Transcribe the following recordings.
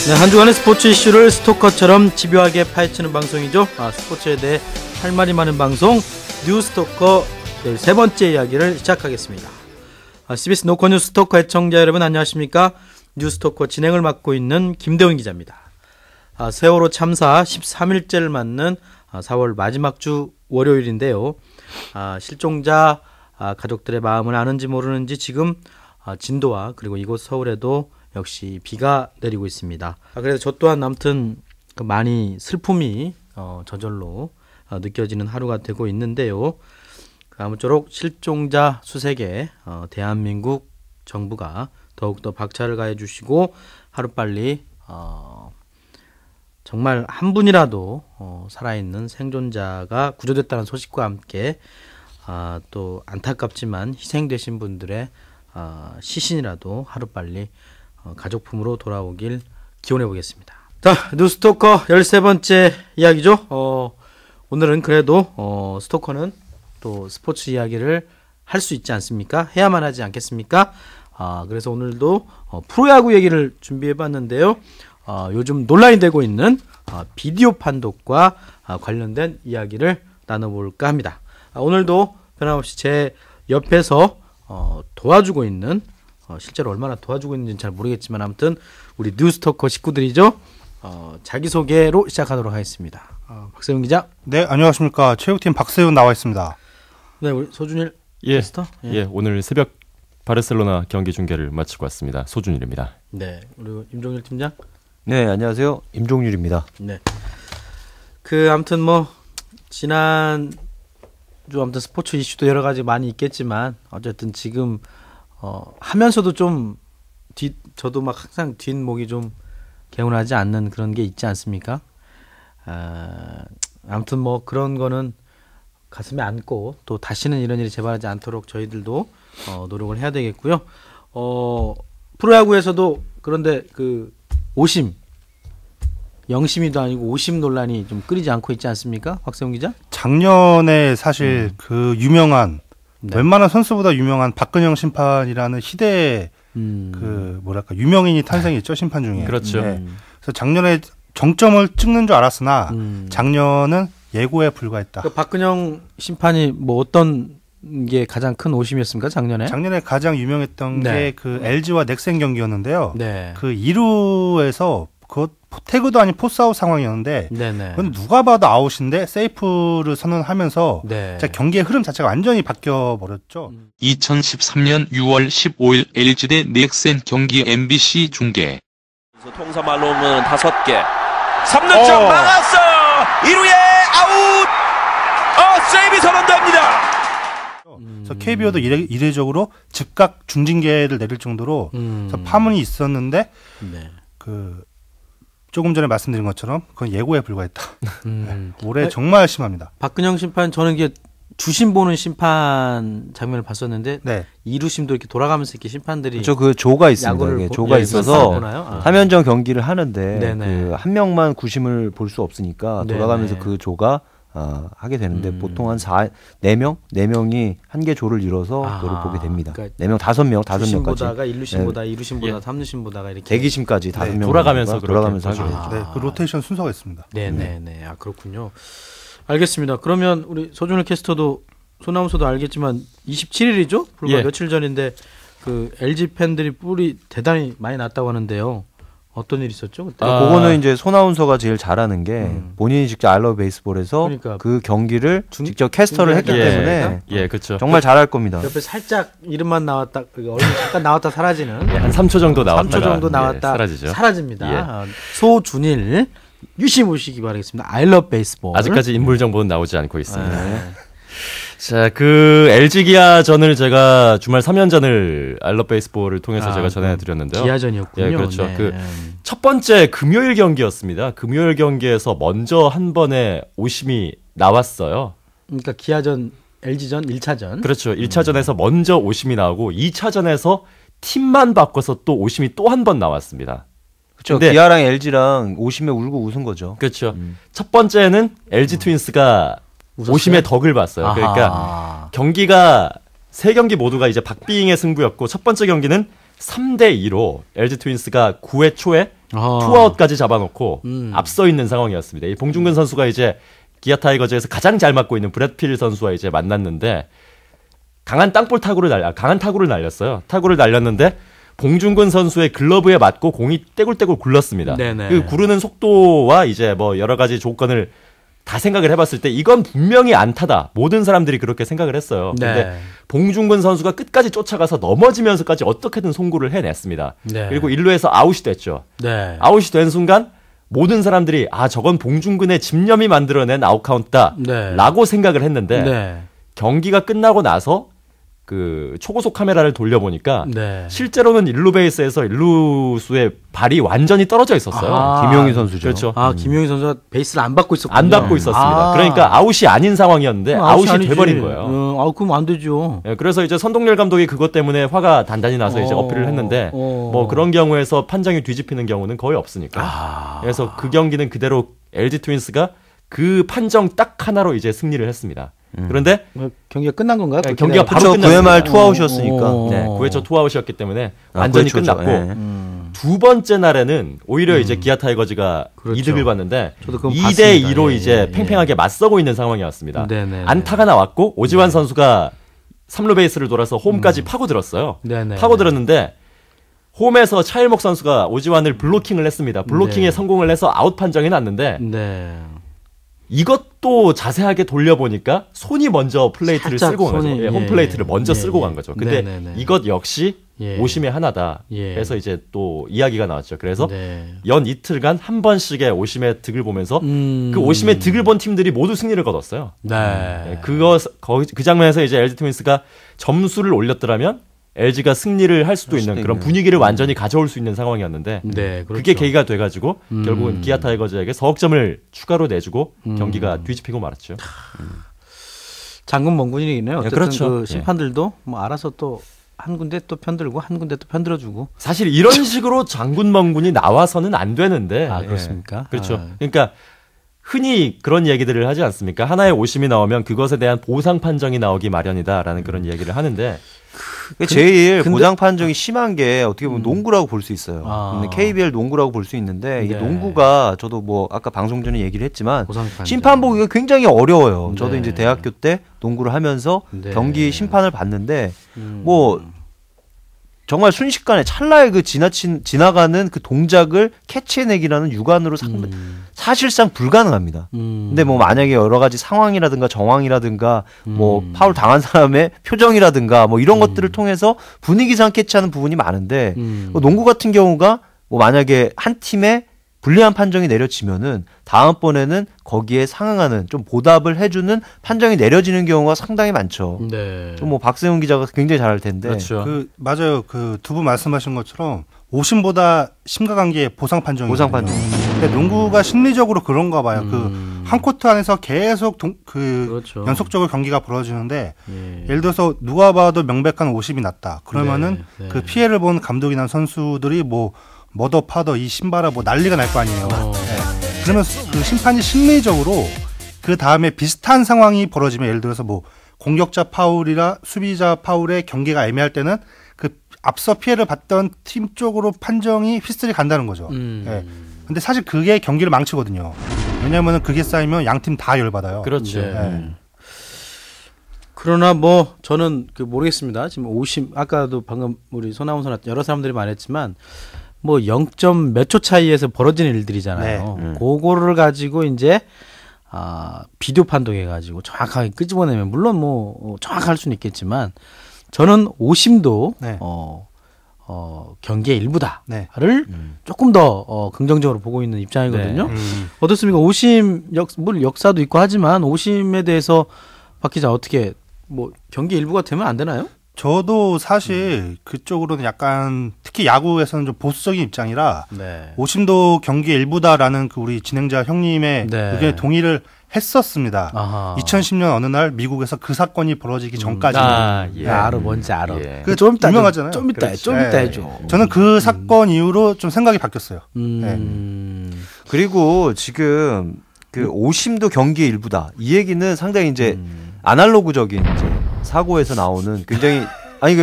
네, 한 주간의 스포츠 이슈를 스토커처럼 집요하게 파헤치는 방송이죠. 스포츠에 대해 할 말이 많은 방송 뉴스토커 13번째 이야기를 시작하겠습니다. CBS 노컷뉴스 스토커 애청자 여러분 안녕하십니까? 뉴스토커 진행을 맡고 있는 김대훈 기자입니다. 세월호 참사 13일째를 맞는 4월 마지막 주 월요일인데요. 실종자 가족들의 마음을 아는지 모르는지 지금 진도와 그리고 이곳 서울에도 역시 비가 내리고 있습니다. 그래서 저 또한 아무튼 많이 슬픔이 저절로 느껴지는 하루가 되고 있는데요. 아무쪼록 실종자 수색에 대한민국 정부가 더욱더 박차를 가해 주시고 하루빨리 정말 한 분이라도 살아있는 생존자가 구조됐다는 소식과 함께 또 안타깝지만 희생되신 분들의 시신이라도 하루빨리 가족품으로 돌아오길 기원해 보겠습니다. 자, 뉴스토커 13번째 이야기죠. 오늘은 그래도 스토커는 또 스포츠 이야기를 할 수 있지 않습니까? 해야만 하지 않겠습니까? 그래서 오늘도 프로야구 얘기를 준비해 봤는데요. 요즘 논란이 되고 있는 비디오 판독과 관련된 이야기를 나눠볼까 합니다. 오늘도 변함없이 제 옆에서 도와주고 있는 실제로 얼마나 도와주고 있는지는 잘 모르겠지만 아무튼 우리 뉴스토커 식구들이죠. 자기소개로 시작하도록 하겠습니다. 박세훈 기자. 네, 안녕하십니까. 체육팀 박세훈 나와 있습니다. 네, 우리 소준일 캐스터. 예, 오늘 새벽 바르셀로나 경기 중계를 마치고 왔습니다. 소준일입니다. 네, 그리고 임종일 팀장. 네, 안녕하세요. 임종률입니다. 네. 아무튼 지난 주 아무튼 스포츠 이슈도 여러 가지 많이 있겠지만 어쨌든 지금 하면서도 좀 저도 막 항상 뒷목이 좀 개운하지 않는 그런 게 있지 않습니까? 아무튼 그런 거는 가슴에 안고 또 다시는 이런 일이 재발하지 않도록 저희들도 노력을 해야 되겠고요. 프로야구에서도 그런데 오심, 영심이도 아니고 오심 논란이 좀 끊이지 않고 있지 않습니까? 박세훈 기자? 작년에 사실 유명한 웬만한 선수보다 유명한 박근영 심판이라는 희대의 유명인이 탄생했죠, 심판 중에. 그렇죠. 네. 그래서 작년에 정점을 찍는 줄 알았으나 작년은 예고에 불과했다. 박근영 심판이 어떤 게 가장 큰 오심이었습니까, 작년에? 작년에 가장 유명했던 네. 게 LG와 넥센 경기였는데요. 네. 2루에서 태그도 아닌 포스아웃 상황이었는데 그건 누가 봐도 아웃인데 세이프를 선언하면서 경기의 흐름 자체가 완전히 바뀌어버렸죠. 2013년 6월 15일 LG 대 넥센 경기 MBC 중계. 통사말로는 5개 3루점 막았어요. 1루에 아웃. 세이브 선언됩니다. 그래서 KBO도 이례적으로 즉각 중징계를 내릴 정도로 파문이 있었는데 조금 전에 말씀드린 것처럼 그건 예고에 불과했다. 올해 정말 심합니다. 박근영 심판 저는 이게 주심 보는 심판 장면을 봤었는데 이루심도 이렇게 돌아가면서 이렇게 심판들이 그 조가 있습니다. 조가 있어서 화면전 경기를 하는데 한 명만 구심을 볼 수 없으니까 돌아가면서 그 조가 하게 되는데 보통 한 4명이 한 개 조를 이뤄서 그걸 보게 됩니다. 그러니까 4명, 5명까지. 주심 보다가 1루심 보다, 2루심 보다, 3루심 보다가 이렇게 대기심까지 5명 돌아가면서 하게 되죠. 그 로테이션 순서가 있습니다. 네네네. 그렇군요. 알겠습니다. 그러면 우리 소준일 캐스터도 소나무서도 알겠지만 27일이죠? 불과 며칠 전인데 LG 팬들이 뿔이 대단히 많이 났다고 하는데요. 어떤 일이 있었죠? 그때? 그거는 이제 손아운서가 제일 잘하는 게 본인이 직접 I Love Baseball에서 그 경기를 직접 캐스터를 했기 때문에 그렇죠. 정말 잘할 겁니다. 옆에 살짝 이름만 나왔다, 얼굴 잠깐 나왔다 사라지는 한 3초 정도 나왔다가 3초 정도 나왔다 사라집니다. 소준일 유심 오시기 바라겠습니다. I Love Baseball. 아직까지 인물 정보는 나오지 않고 있습니다. 자, LG 기아전을 제가 주말 3연전을 I Love Baseball을 통해서 제가 전해드렸는데요. 기아전이었군요. 그렇죠. 첫 번째 금요일 경기였습니다. 금요일 경기에서 먼저 한 번에 오심이 나왔어요. 그러니까 기아전, LG전 1차전. 그렇죠. 1차전에서 먼저 오심이 나오고 2차전에서 팀만 바꿔서 또 오심이 또 한 번 나왔습니다. 그렇죠. 기아랑 LG랑 오심에 울고 웃은 거죠. 그렇죠. 첫 번째는 LG 트윈스가 오심의 덕을 봤어요. 그러니까 경기가 세 경기 모두가 이제 박빙의 승부였고 첫 번째 경기는 3대2로 LG 트윈스가 9회 초에 투아웃까지 잡아놓고 앞서 있는 상황이었습니다. 이 봉중근 선수가 이제 기아 타이거즈에서 가장 잘 맞고 있는 브래필 선수와 이제 만났는데 강한 타구를 날렸어요. 타구를 날렸는데 봉중근 선수의 글러브에 맞고 공이 떼굴떼굴 굴렀습니다. 그 구르는 속도와 이제 뭐 여러 가지 조건을 다 생각을 해봤을 때 이건 분명히 안타다. 모든 사람들이 그렇게 생각을 했어요. 근데 봉중근 선수가 끝까지 쫓아가서 넘어지면서까지 어떻게든 송구를 해냈습니다. 그리고 1루에서 아웃이 됐죠. 아웃이 된 순간 모든 사람들이 저건 봉중근의 집념이 만들어낸 아웃카운트다 라고 생각을 했는데 경기가 끝나고 나서 그 초고속 카메라를 돌려보니까 실제로는 1루 베이스에서 1루수의 발이 완전히 떨어져 있었어요. 김용희 선수죠. 그렇죠. 김용희 선수가 베이스를 안 밟고 있었군요. 안 밟고 있었습니다. 그러니까 아웃이 아닌 상황이었는데 아웃이 돼버린 거예요. 그럼 안 되죠. 그래서 이제 선동열 감독이 그것 때문에 화가 단단히 나서 이제 어필을 했는데 뭐 그런 경우에서 판정이 뒤집히는 경우는 거의 없으니까. 그래서 그 경기는 그대로 LG 트윈스가 그 판정 딱 하나로 이제 승리를 했습니다. 그런데 경기가 끝난 건가요? 경기가 바로 끝났어요. 9회 말 투아웃이었으니까. 9회 초 투아웃이었기 때문에 완전히 끝났고 두 번째 날에는 오히려 이제 기아 타이거즈가 이득을 봤는데 2대 2로 이제 팽팽하게 맞서고 있는 상황이었습니다. 안타가 나왔고 오지환 선수가 3루 베이스를 돌아서 홈까지 파고들었어요. 파고들었는데 홈에서 차일목 선수가 오지환을 블로킹을 했습니다. 블로킹에 성공을 해서 아웃 판정이 났는데 이것도 자세하게 돌려보니까 손이 먼저 플레이트를 쓸고 간 거죠. 홈 플레이트를 먼저 쓸고 간 거죠. 근데 이것 역시 오심의 하나다 해서 이제 또 이야기가 나왔죠. 그래서 연 이틀간 한 번씩의 오심의 득을 보면서 그 오심의 득을 본 팀들이 모두 승리를 거뒀어요. 그 장면에서 이제 LG 트윈스가 점수를 올렸더라면 LG가 승리를 할 수도 있는 그런 분위기를 완전히 가져올 수 있는 상황이었는데 그게 계기가 돼가지고 결국은 기아 타이거즈에게 석점을 추가로 내주고 경기가 뒤집히고 말았죠. 장군 멍군이네요. 어쨌든 그렇죠. 그 심판들도 뭐 알아서 또 한 군데 또 편들고 한 군데 또 편들어주고. 사실 이런 식으로 장군 멍군이 나와서는 안 되는데. 그렇습니까? 그렇죠. 그러니까 흔히 그런 얘기들을 하지 않습니까? 하나의 오심이 나오면 그것에 대한 보상 판정이 나오기 마련이다라는 그런 얘기를 하는데 제일 보상 판정이 심한 게 어떻게 보면 농구라고 볼 수 있어요. KBL 농구라고 볼 수 있는데 이게 농구가 저도 뭐 아까 방송 전에 얘기를 했지만 심판 보기가 굉장히 어려워요. 저도 이제 대학교 때 농구를 하면서 경기 심판을 봤는데 뭐 정말 순식간에 찰나에 그 지나가는 그 동작을 캐치해내기라는 육안으로 사실상 불가능합니다. 근데 뭐 만약에 여러 가지 상황이라든가 정황이라든가 뭐 파울 당한 사람의 표정이라든가 뭐 이런 것들을 통해서 분위기상 캐치하는 부분이 많은데 농구 같은 경우가 뭐 만약에 한 팀에 불리한 판정이 내려지면은 다음번에는 거기에 상응하는 좀 보답을 해주는 판정이 내려지는 경우가 상당히 많죠. 뭐 박세훈 기자가 굉장히 잘할 텐데. 그렇죠. 맞아요. 그 두 분 말씀하신 것처럼 오심보다 심각한 게 보상 판정이에요. 보상 판정. 근데 농구가 심리적으로 그런가 봐요. 그 한 코트 안에서 계속 그렇죠. 연속적으로 경기가 벌어지는데 예를 들어서 누가 봐도 명백한 오심이 났다. 그러면은 그 피해를 본 감독이나 선수들이 뭐 머더 파더 이 신발아 뭐 난리가 날 거 아니에요. 그러면 그 심판이 심리적으로 그 다음에 비슷한 상황이 벌어지면 예를 들어서 뭐 공격자 파울이라 수비자 파울의 경계가 애매할 때는 그 앞서 피해를 봤던 팀 쪽으로 판정이 휘슬이 간다는 거죠. 근데 사실 그게 경기를 망치거든요. 왜냐하면 그게 쌓이면 양 팀 다 열받아요. 그렇죠. 그러나 뭐 저는 그 모르겠습니다. 지금 오심 아까도 방금 우리 손아운서나 여러 사람들이 말했지만 뭐 0. 몇 초 차이에서 벌어지는 일들이잖아요. 그거를 가지고 이제 비디오 판독해가지고 정확하게 끄집어내면 물론 뭐 정확할 수는 있겠지만 저는 오심도 경기의 일부다를 조금 더 긍정적으로 보고 있는 입장이거든요. 어떻습니까? 오심 물론 역사도 있고 하지만 오심에 대해서 박 기자 어떻게 뭐 경기 일부가 되면 안 되나요? 저도 사실 그쪽으로는 약간 특히 야구에서는 좀 보수적인 입장이라 오심도 경기의 일부다라는 그 우리 진행자 형님의 의견에 동의를 했었습니다. 2010년 어느 날 미국에서 그 사건이 벌어지기 전까지는 알아 뭔지 알아. 그 좀 유명하잖아요. 좀 이따 해줘. 저는 그 사건 이후로 좀 생각이 바뀌었어요. 그리고 지금 그 오심도 경기의 일부다. 이 얘기는 상당히 이제 아날로그적인 이제 사고에서 나오는 굉장히 아니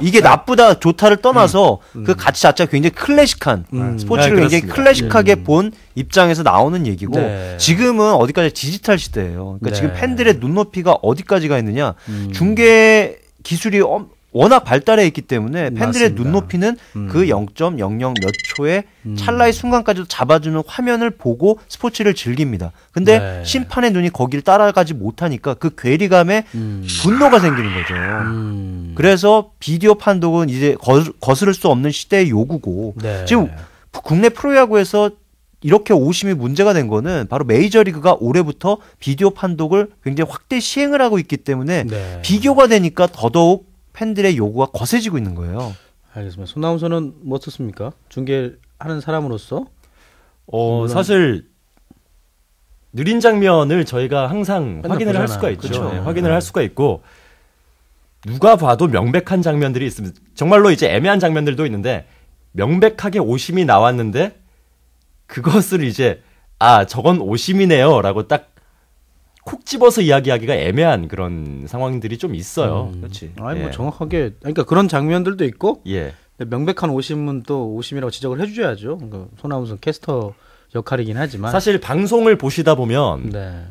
이게 나쁘다 좋다를 떠나서 그 가치 자체가 굉장히 클래식한 스포츠를 네, 굉장히 클래식하게 본 입장에서 나오는 얘기고 네. 지금은 어디까지 디지털 시대예요. 그러니까 네. 지금 팬들의 눈높이가 어디까지가 있느냐 중계 기술이 워낙 발달해 있기 때문에 팬들의 맞습니다. 눈높이는 그 0.00 몇 초의 찰나의 순간까지도 잡아주는 화면을 보고 스포츠를 즐깁니다. 근데 네. 심판의 눈이 거기를 따라가지 못하니까 그 괴리감에 분노가 생기는 거죠. 그래서 비디오 판독은 이제 거스를 수 없는 시대의 요구고 네. 지금 국내 프로야구에서 이렇게 오심이 문제가 된 거는 바로 메이저리그가 올해부터 비디오 판독을 굉장히 확대 시행을 하고 있기 때문에 네. 비교가 되니까 더더욱 팬들의 요구가 거세지고 있는 거예요. 알겠습니다. 손아운서는 뭐 어떻습니까? 중계하는 사람으로서? 사실 느린 장면을 저희가 항상 확인을 할 수가 있죠. 그렇죠. 네, 확인을 할 수가 있고 누가 봐도 명백한 장면들이 있습니다. 정말로 이제 애매한 장면들도 있는데 명백하게 오심이 나왔는데 그것을 이제 저건 오심이네요라고 딱 콕 집어서 이야기하기가 애매한 그런 상황들이 좀 있어요. 그렇지. 아니 뭐 정확하게 그러니까 그런 장면들도 있고 명백한 오심은 또 오심이라고 지적을 해줘야죠. 그러니까 손아운서 캐스터 역할이긴 하지만 사실 방송을 보시다 보면 네.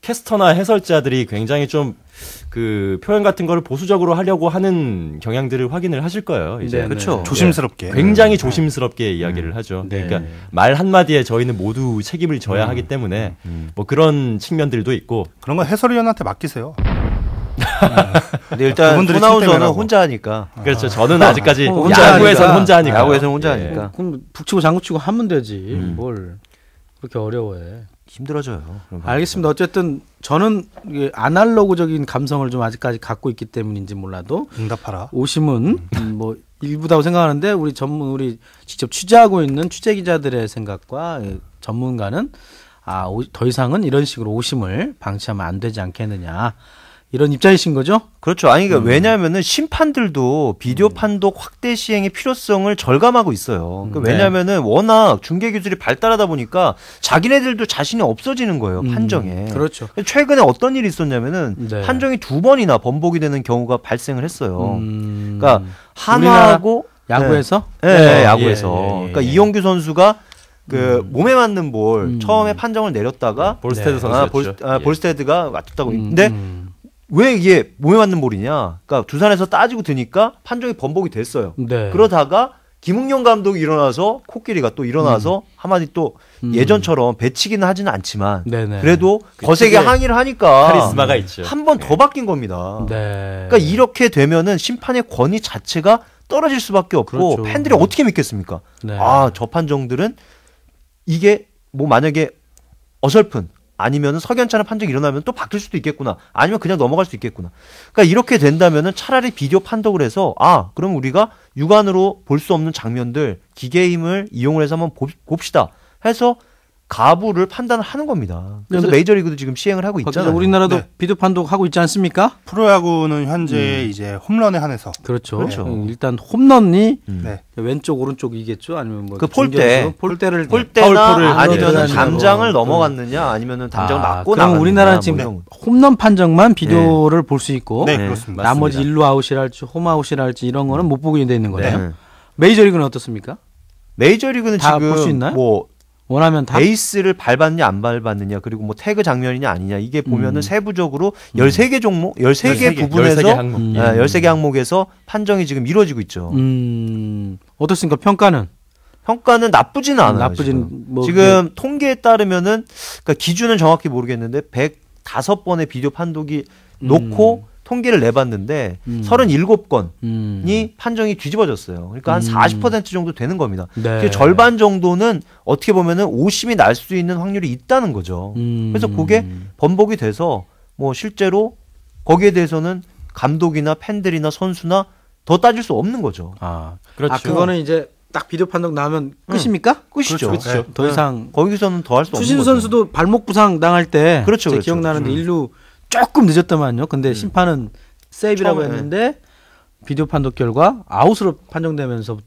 캐스터나 해설자들이 굉장히 좀 그 표현 같은 거를 보수적으로 하려고 하는 경향들을 확인을 하실 거예요. 이제 그렇죠. 조심스럽게. 굉장히 조심스럽게 이야기를 하죠. 네. 그러니까 말 한마디에 저희는 모두 책임을 져야 하기 때문에 뭐 그런 측면들도 있고 그런 건 해설위원한테 맡기세요. 근데 일단 손아운서는 혼자 하니까. 그렇죠. 저는 아직까지 야구에서는 혼자 하니까. 야구에서는 혼자 하니까. 그럼 북치고 장구치고 하면 되지. 뭘 그렇게 어려워해. 힘들어져요. 알겠습니다. 어쨌든 저는 아날로그적인 감성을 좀 아직까지 갖고 있기 때문인지 몰라도 응답하라. 오심은 뭐 일부다고 생각하는데 우리 직접 취재하고 있는 취재 기자들의 생각과 전문가는 더 이상은 이런 식으로 오심을 방치하면 안 되지 않겠느냐. 이런 입장이신 거죠? 그렇죠. 아니, 그러니까 왜냐하면은 심판들도 비디오 판독 확대 시행의 필요성을 절감하고 있어요. 그러니까 왜냐하면은 워낙 중계 기술이 발달하다 보니까 자기네들도 자신이 없어지는 거예요, 판정에. 그렇죠. 최근에 어떤 일이 있었냐면은 판정이 2번이나 번복이 되는 경우가 발생을 했어요. 그러니까 한화하고 야구에서? 네, 야구에서. 그러니까 이용규 선수가 몸에 맞는 볼 처음에 판정을 내렸다가 볼스테드 선수였죠. 볼스테드가 맞췄다고. 근데 왜 이게 몸에 맞는 볼이냐? 그러니까 두산에서 따지고 드니까 판정이 번복이 됐어요. 네. 그러다가 김웅영 감독이 일어나서 코끼리가 또 일어나서 한마디 또 예전처럼 배치기는 하지는 않지만 그래도 거세게 항의를 하니까 카리스마가 있죠. 한 번 더 바뀐 겁니다. 네. 그러니까 이렇게 되면은 심판의 권위 자체가 떨어질 수밖에 없고 그렇죠. 팬들이 어떻게 믿겠습니까? 네. 저 판정들은 이게 뭐 만약에 어설픈 아니면 석연찮은 판정이 일어나면 또 바뀔 수도 있겠구나. 아니면 그냥 넘어갈 수 있겠구나. 그러니까 이렇게 된다면은 차라리 비디오 판독을 해서 그럼 우리가 육안으로 볼 수 없는 장면들 기계의 힘을 이용을 해서 한번 봅시다. 해서 가부를 판단을 하는 겁니다. 그래서 메이저리그도 지금 시행을 하고 있잖아요. 우리나라도 비디오 판독 하고 있지 않습니까? 프로야구는 현재 이제 홈런에 한해서 그렇죠. 일단 홈런이 왼쪽 오른쪽이겠죠. 아니면 뭐 폴대나 아니면 담장을 넘어갔느냐 아니면은 담장을 맞고 나갔느냐. 그럼 우리나라는 지금 홈런 판정만 비디오를 볼 수 있고 그렇습니다. 나머지 일루 아웃이랄지 홈 아웃이랄지 이런 거는 못 보게 돼 있는 거예요. 메이저리그는 어떻습니까? 메이저리그는 다 지금 볼 수 있나요? 뭐 원하면 다 베이스를 밟았냐 안 밟았느냐 그리고 뭐 태그 장면이냐 아니냐 이게 보면은 세부적으로 13개 종목 13개 부분에서 13개 항목에서 판정이 지금 이루어지고 있죠. 어떻습니까? 평가는 나쁘지는 않아요. 지금 통계에 따르면은 그러니까 기준은 정확히 모르겠는데 105번의 비디오 판독이 놓고 통계를 내봤는데 37건이 판정이 뒤집어졌어요. 그러니까 한 40% 정도 되는 겁니다. 네. 절반 정도는 어떻게 보면은 오심이 날 수 있는 확률이 있다는 거죠. 그래서 그게 번복이 돼서 뭐 실제로 거기에 대해서는 감독이나 팬들이나 선수나 더 따질 수 없는 거죠. 그렇죠. 그거는 이제 딱 비디오 판독 나오면 끝입니까? 끝이죠. 그렇죠. 더 이상 거기서는 더 할 수 없는 거죠. 추신수 선수도 발목 부상 당할 때 그렇죠. 기억나는데 일루 조금 늦었더만요. 근데 심판은 세이브라고 했는데 비디오 판독 결과 아웃으로 판정되면서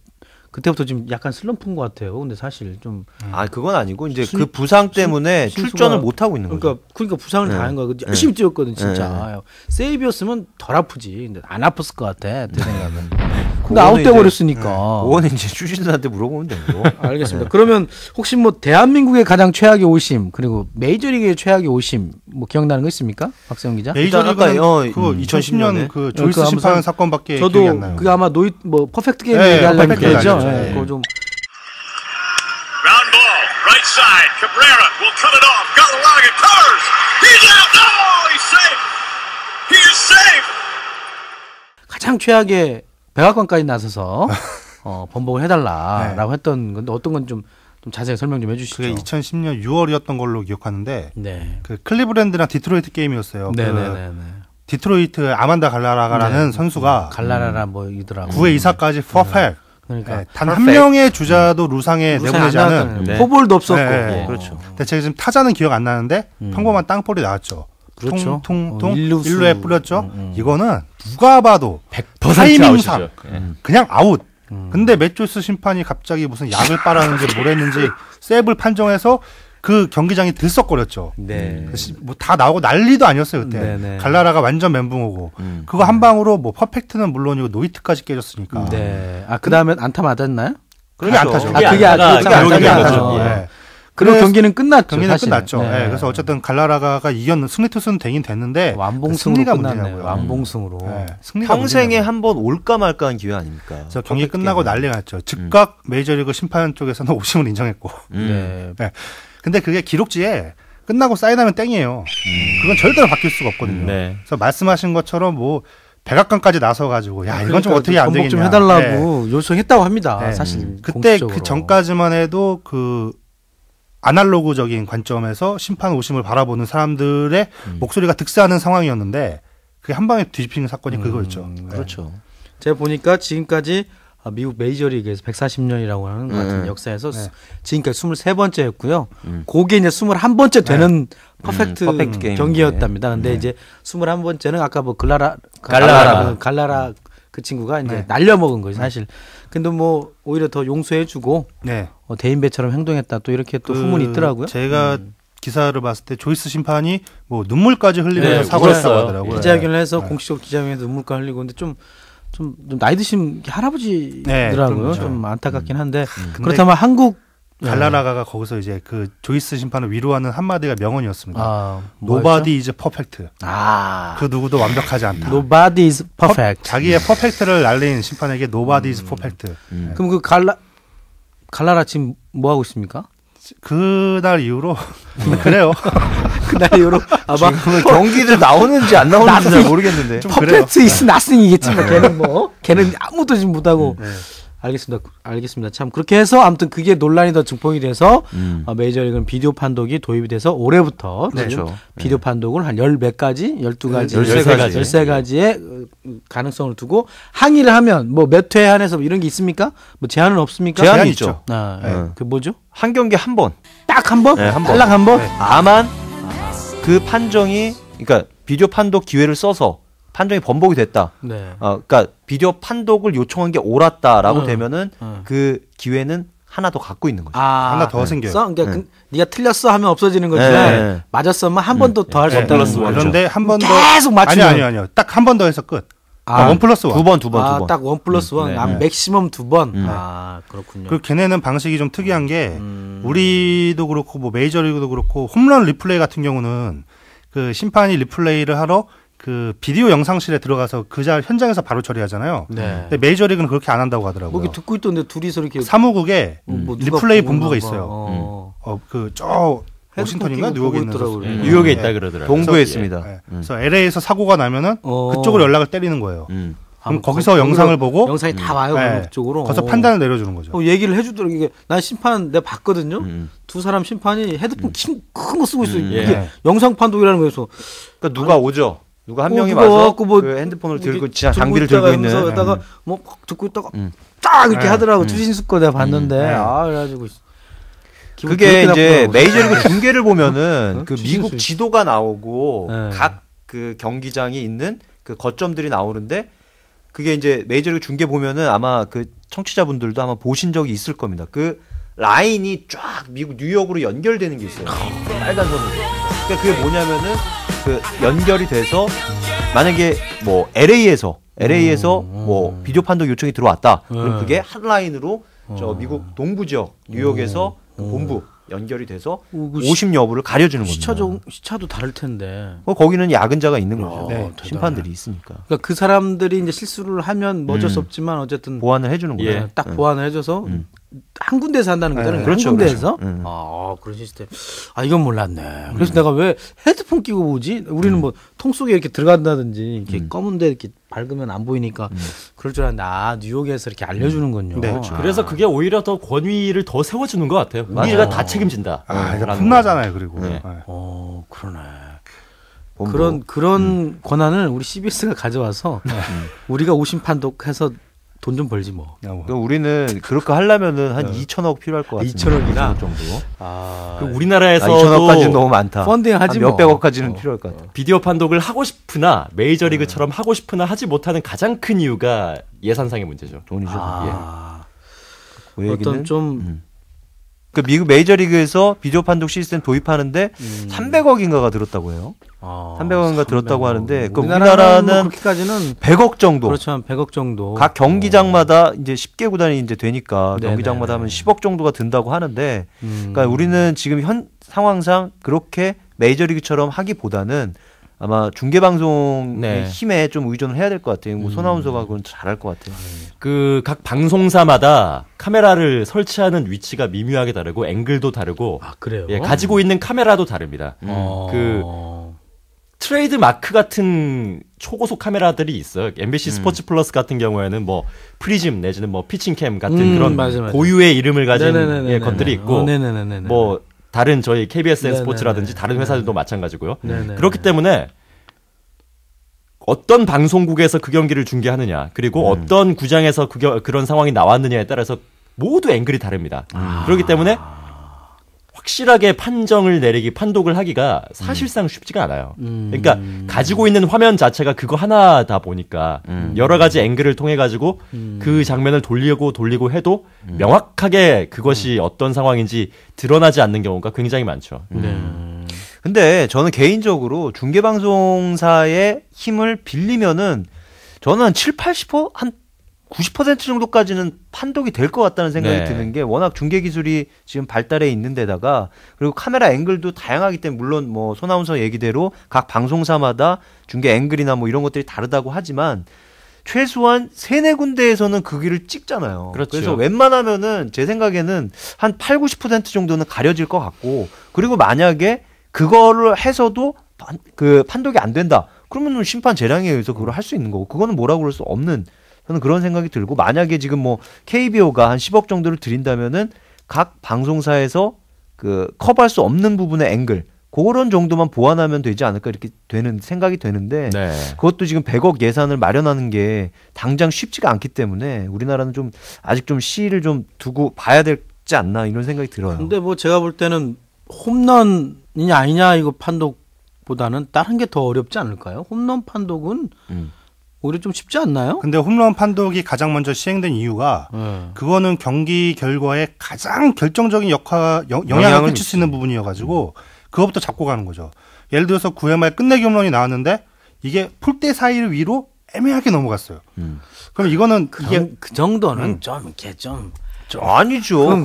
그때부터 지금 약간 슬럼프인 것 같아요. 근데 사실 좀 그건 아니고 이제 그 부상 때문에 출전을 못 하고 있는 거죠. 그러니까 부상을 당한 거야. 열심히 뛰었거든 진짜. 세이비였으면 덜 아프지. 근데 안 아팠을 것 같아. 내 생각은. 근데 아웃돼 버렸으니까. 그거는 이제 추신수한테 물어보면 되고. 알겠습니다. 그러면 혹시 뭐 대한민국의 가장 최악의 오심 그리고 메이저리그의 최악의 오심 뭐 기억나는 거 있습니까, 박세영 기자? 메이저리그는 그거 2010년 그 조이스 심판 사건밖에 기억이 안 나요. 그 아마 퍼펙트 게임 얘기하려는 거죠. 그거 좀. Ground ball, right side. Cabrera will cut it off. Galarraga covers. He's out. Oh, he's safe. He is safe. 가장 최악의 백악관까지 나서서 번복을 해달라라고 했던 건데 어떤 건 좀 자세히 설명 좀 해주시죠. 그게 2010년 6월이었던 걸로 기억하는데 네. 그 클리브랜드랑 디트로이트 게임이었어요. 네네네. 디트로이트 아만다 갈라라가라는 선수가 갈라라라 뭐 이더라고. 9회 2사까지 퍼펙트. 그러니까 단 한 명의 주자도 루상에 내보내지 않은 포볼도 없었고. 그렇죠. 근데 제가 지금 타자는 기억 안 나는데 평범한 땅볼이 나왔죠. 그렇죠. 퉁퉁퉁 일루에 뿌렸죠. 이거는 누가 봐도 100% 타이밍상 아웃이죠. 그냥 아웃. 근데 매조스 심판이 갑자기 무슨 약을 빨았는지 뭘 했는지 세이브를 판정해서 그 경기장이 들썩거렸죠. 네. 뭐 다 나오고 난리도 아니었어요 그때. 네네. 갈라라가 완전 멘붕 오고 그거 한 방으로 뭐 퍼펙트는 물론이고 노이트까지 깨졌으니까. 네. 그 다음에 안타 맞았나요? 그게 안타죠. 그게 안타죠. 그리고 경기는 끝났죠. 끝났죠. 네. 그래서 어쨌든 갈라라가가 이겼는 승리 투수는 되긴 됐는데 완봉승으로 끝났네요. 완봉승으로. 평생에 한 번 올까 말까한 기회 아닙니까? 그래서 경기 끝나고 난리가 났죠. 즉각 메이저리그 심판 쪽에서는 오심을 인정했고. 네. 근데 그게 기록지에 끝나고 사인하면 땡이에요. 그건 절대로 바뀔 수가 없거든요. 그래서 말씀하신 것처럼 뭐 백악관까지 나서가지고 야 이건 좀 어떻게 안 되겠냐. 좀 해달라고 요청했다고 합니다. 사실 그때 공식적으로. 그 전까지만 해도 그 아날로그적인 관점에서 심판 오심을 바라보는 사람들의 목소리가 득세하는 상황이었는데 그게 한 방에 뒤집히는 사건이 그거였죠. 그렇죠. 제가 보니까 지금까지 미국 메이저리그에서 140년이라고 하는 것 같은 역사에서 지금까지 23번째였고요. 그게 이제 21번째 되는 퍼펙트 경기였답니다. 근데 이제 21번째는 아까 뭐 갈라라 그 친구가 이제 날려먹은 거죠, 사실. 근데 뭐 오히려 더 용서해주고 대인배처럼 행동했다 또 이렇게 또 후문이 있더라고요. 제가 기사를 봤을 때 조이스 심판이 뭐 눈물까지 흘리면서 사과를 했다고 하더라고요. 기자회견을 해서 공식적으로 기자회견에서 눈물까지 흘리고 근데 좀 나이 드신 할아버지더라고요. 좀 안타깝긴 한데 그렇다면 한국 갈라라가가 거기서 이제 그 조이스 심판을 위로하는 한마디가 명언이었습니다. Nobody is perfect. 그 누구도 완벽하지 않다. Nobody is perfect. 자기의 퍼펙트를 날린 심판에게 Nobody is perfect. 그럼 그 갈라라 지금 뭐 하고 있습니까? 그날 이후로 그래요. 그날 이후로 아마 경기들 나오는지 안 나오는지 잘 모르겠는데. 퍼펙트 is nothing이겠지만 걔는 아무도 지금 못하고. 알겠습니다. 참 그렇게 해서 아무튼 그게 논란이 더 증폭이 돼서 메이저리그는 비디오 판독이 도입이 돼서 올해부터 비디오 판독을 한 13가지의 가능성을 두고 항의를 하면 뭐 몇 회에 한해서 이런 게 있습니까? 뭐 제한은 없습니까? 제한이 있죠. 그 뭐죠? 한 경기 한 번. 딱 한 번? 탈락 한 번? 다만 그 판정이 그러니까 비디오 판독 기회를 써서 판정이 번복이 됐다. 그러니까 비디오 판독을 요청한 게 옳았다라고 되면은 그 기회는 하나 더 갖고 있는 거죠. 하나 더 생겨요. 그러니까 네가 틀렸어 하면 없어지는 거지만 맞았으면 한 번 더 할 수 없다는 거죠. 그런데 한 번 더 계속 맞추면 아니요. 딱 한 번 더 해서 끝. 1+1. 두 번. 딱 1+1. 맥시멈 2번. 그렇군요. 그리고 걔네는 방식이 좀 특이한 게 우리도 그렇고 뭐 메이저리그도 그렇고 홈런 리플레이 같은 경우는 그 심판이 리플레이를 하러 그 비디오 영상실에 들어가서 그 현장에서 바로 처리하잖아요. 근데 메이저리그는 그렇게 안 한다고 하더라고요. 뭐 듣고 있던데 둘이서 이렇게 사무국에 리플레이 본부가 있어요. 저 워싱턴인가 뉴욕에 있는 뉴욕에 있다 그러더라고요. 동부에 있습니다. 그래서 LA에서 사고가 나면은 그쪽으로 연락을 때리는 거예요. 그럼 거기서 영상을 보고 영상이 다 와요 그쪽으로. 거기서 판단을 내려주는 거죠. 얘기를 해주더라고요. 이게 난 심판 내가 봤거든요. 두 사람 심판이 헤드폰 큰 거 쓰고 있어요. 이게 영상 판독이라는 거에서 그러니까 누가 오죠. 누가 한 명이 와서 그 핸드폰을 들고 장비를 들고 있는 다가 뭐 듣고 있다가 딱 이렇게 하더라고. 주진수 거 내가 봤는데 그래가지고 그게 이제 메이저리그 중계를 보면은 그 미국 지도가 나오고 각 그 경기장이 있는 그 거점들이 나오는데 그게 이제 메이저리그 중계 보면은 아마 그 청취자분들도 아마 보신 적이 있을 겁니다. 그 라인이 쫙 미국 뉴욕으로 연결되는 게 있어요. 빨간 선으로. 그러니까 그게 뭐냐면은 그 연결이 돼서 만약에 뭐 LA에서 뭐 비디오 판독 요청이 들어왔다. 그럼 그게 한 라인으로 저 미국 동부 지역 뉴욕에서 그 본부 연결이 돼서 50 여부를 가려주는 겁니다. 시차도 다를 텐데. 거기는 야근자가 있는 거죠. 네, 심판들이 있으니까. 그러니까 그 사람들이 이제 실수를 하면 뭐 어쩔 수 없지만 어쨌든 보완을 해주는 거예요. 예, 딱 보완을 해줘서 한 군데에서 한다는 거잖아요. 그렇죠, 한 군데에서. 그렇죠. 아, 그런 시스템. 아, 이건 몰랐네. 그래서 내가 왜 헤드폰 끼고 보지? 우리는 뭐 통 속에 이렇게 들어간다든지 이렇게 검은데 이렇게 밝으면 안 보이니까 그럴 줄 알았는데 뉴욕에서 이렇게 알려주는군요. 네, 그렇죠. 그래서 그게 오히려 더 권위를 더 세워주는 것 같아요. 우리가 다 책임진다. 혼나잖아요. 그리고. 네. 그러네. 그런 권한을 우리 CBS가 가져와서 우리가 오심 판독해서 돈 좀 벌지 뭐. 그러니까 우리는 그렇게 하려면은 한 2천억 필요할 것 같습니다. 2천억이나 정도. 우리나라에서도 2천억까지는 너무 많다. 펀딩하지 뭐. 몇백억까지는 필요할 것 같아. 비디오 판독을 하고 싶으나 메이저리그처럼 하고 싶으나 하지 못하는 가장 큰 이유가 예산상의 문제죠. 돈이죠. 그 어떤 좀 그 미국 메이저리그에서 비디오 판독 시스템 도입하는데 300억인가가 들었다고 해요. 300억인가 들었다고 하는데 그 우리나라는 그렇게까지는 100억 정도. 그렇죠. 한 100억 정도. 각 경기장마다 이제 10개 구단이 이제 되니까 경기장마다 하면 10억 정도가 든다고 하는데 그러니까 우리는 지금 현 상황상 그렇게 메이저리그처럼 하기보다는 아마 중계방송의 힘에 좀 의존을 해야 될 것 같아요. 뭐 손아운서가 그건 잘할 것 같아요. 그 각 방송사마다 카메라를 설치하는 위치가 미묘하게 다르고 앵글도 다르고 그래요? 예, 가지고 있는 카메라도 다릅니다. 그 트레이드 마크 같은 초고속 카메라들이 있어요. MBC 스포츠 플러스 같은 경우에는 뭐 프리즘 내지는 뭐 피칭캠 같은 그런 맞아. 고유의 이름을 가진 것들이 있고 뭐 다른 저희 KBSN 스포츠라든지 다른 회사들도 마찬가지고요. 그렇기 때문에 어떤 방송국에서 그 경기를 중계하느냐 그리고 어떤 구장에서 그런 상황이 나왔느냐에 따라서 모두 앵글이 다릅니다. 그렇기 때문에 확실하게 판독을 하기가 사실상 쉽지가 않아요. 그러니까 가지고 있는 화면 자체가 그거 하나다 보니까 여러 가지 앵글을 통해 가지고 그 장면을 돌리고 해도 명확하게 그것이 어떤 상황인지 드러나지 않는 경우가 굉장히 많죠. 근데 저는 개인적으로 중계방송사의 힘을 빌리면은 저는 한 7, 80%? 한 90% 정도까지는 판독이 될 것 같다는 생각이 드는 게 워낙 중계 기술이 지금 발달해 있는 데다가 그리고 카메라 앵글도 다양하기 때문에 물론 뭐 손아운서 얘기대로 각 방송사마다 중계 앵글이나 뭐 이런 것들이 다르다고 하지만 최소한 3-4군데에서는 그 길을 찍잖아요. 그렇죠. 그래서 웬만하면은 제 생각에는 한 8, 90% 정도는 가려질 것 같고 그리고 만약에 그거를 해서도 그 판독이 안 된다. 그러면 심판 재량에 의해서 그걸 할 수 있는 거고 그거는 뭐라고 그럴 수 없는 저는 그런 생각이 들고 만약에 지금 뭐 KBO가 한 10억 정도를 드린다면은 각 방송사에서 그 커버할 수 없는 부분의 앵글 그런 정도만 보완하면 되지 않을까 이렇게 되는 생각이 되는데 그것도 지금 100억 예산을 마련하는 게 당장 쉽지가 않기 때문에 우리나라는 좀 아직 좀 시일을 좀 두고 봐야 되지 않나 이런 생각이 들어요. 근데 뭐 제가 볼 때는 홈런이냐 아니냐 이거 판독보다는 다른 게 더 어렵지 않을까요? 홈런 판독은 오히려 좀 쉽지 않나요? 근데 홈런 판독이 가장 먼저 시행된 이유가 그거는 경기 결과에 가장 결정적인 영향을 끼칠 수 있는 부분이어가지고 그것부터 잡고 가는 거죠. 예를 들어서 9회 말 끝내기 홈런이 나왔는데 이게 폴대 사이를 위로 애매하게 넘어갔어요. 그럼 이거는 이게 그 정도는 좀 이렇게 좀 아니죠.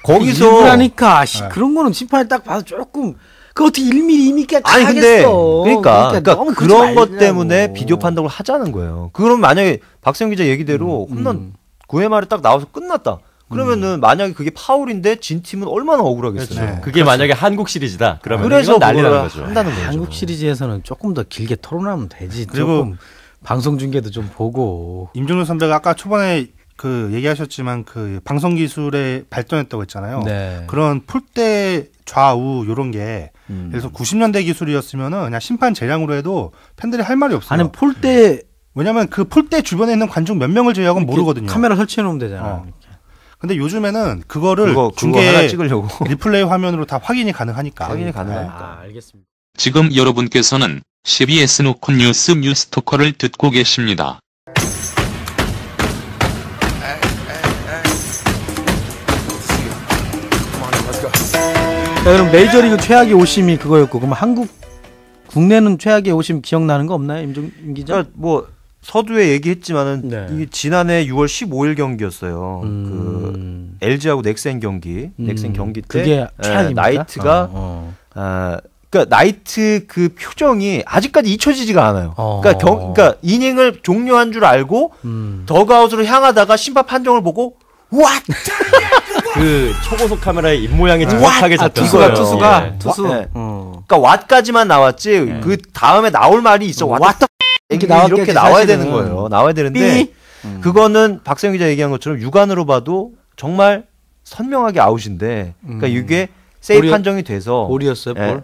거기서 일부라니까 그런 거는 심판이 딱 봐서 조금 그 어떻게 1mm 2mm 아니 근데 그러니까 그런 것 때문에 비디오 판독을 하자는 거예요. 그럼 만약에 박세영 기자 얘기대로 홈런 9회 말에 딱 나와서 끝났다. 그러면은 만약에 그게 파울인데 진 팀은 얼마나 억울하겠어요. 그렇죠. 그게 만약에 한국 시리즈다. 그러면 그래서 난리 나는 거죠. 한다는 거죠. 한국 시리즈에서는 조금 더 길게 토론하면 되지. 그리고 방송 중계도 좀 보고. 임종료 선배가 아까 초반에 그 얘기하셨지만 그 방송 기술에 발전했다고 했잖아요. 그런 폴대 좌우 요런 게 그래서 90년대 기술이었으면은 그냥 심판 재량으로 해도 팬들이 할 말이 없어요. 아니 폴대 왜냐면 그 폴대 주변에 있는 관중 몇 명을 제외하고는 모르거든요. 카메라 설치해 놓으면 되잖아. 근데 요즘에는 그거를 중계 하나 찍으려고 리플레이 화면으로 다 확인이 가능하니까. 알겠습니다. 지금 여러분께서는 CBS 노컷 뉴스 뉴스토커를 듣고 계십니다. 그럼 메이저리그 최악의 오심이 그거였고, 그럼 한국 국내는 최악의 오심 기억나는 거 없나요, 임종 기자? 그러니까 뭐 서두에 얘기했지만은 네. 이게 지난해 6월 15일 경기였어요. 그 LG하고 넥센 경기, 넥센 경기 때 그게 최악입니까? 나이트가 그러니까 나이트 그 표정이 아직까지 잊혀지지가 않아요. 그러니까 이닝을 종료한 줄 알고 더그아웃으로 향하다가 심판 판정을 보고 왓! 그 초고속 카메라의 입모양이 정확하게 잡혔어요. 투수가. 네. 그러니까 왓까지만 나왔지 그 다음에 나올 말이 있어. 왓 이렇게 나와야 되는 거예요. 나와야 되는데 그거는 박세영 기자 얘기한 것처럼 육안으로 봐도 정말 선명하게 아웃인데 그러니까 이게 세이프 판정이 돼서 볼이었어요, 볼?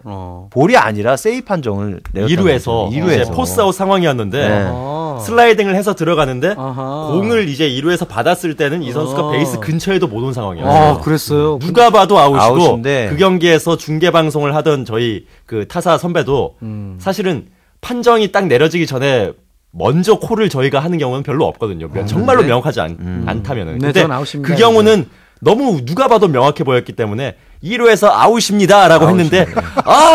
볼이 아니라 세이프 판정을 내렸다는 2루에서 포스아웃 상황이었는데 슬라이딩을 해서 들어가는데 공을 이제 2루에서 받았을 때는 이 선수가 베이스 근처에도 못 온 상황이었어요. 그랬어요. 누가 봐도 아웃인데 그 경기에서 중계 방송을 하던 저희 그 타사 선배도 사실은 판정이 딱 내려지기 전에 먼저 콜을 저희가 하는 경우는 별로 없거든요. 정말로 명확하지 않다면은. 근데 그 경우는 너무 누가 봐도 명확해 보였기 때문에 1루에서 아웃입니다라고 했는데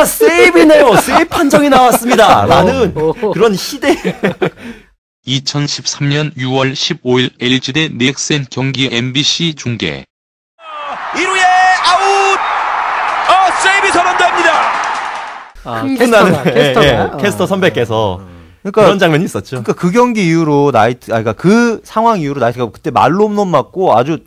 세이브네요. 세이브 판정이 나왔습니다. 라는 그런 희대. 2013년 6월 15일 LG 대 넥센 경기 MBC 중계. 1루에 아웃. 세이브 선언됩니다. 흥분하는 캐스터 선배께서 그러니까 그런 장면이 있었죠. 그러니까 그 경기 이후로 그러니까 그 상황 이후로 나이트가 그때 말로 홈런 맞고 아주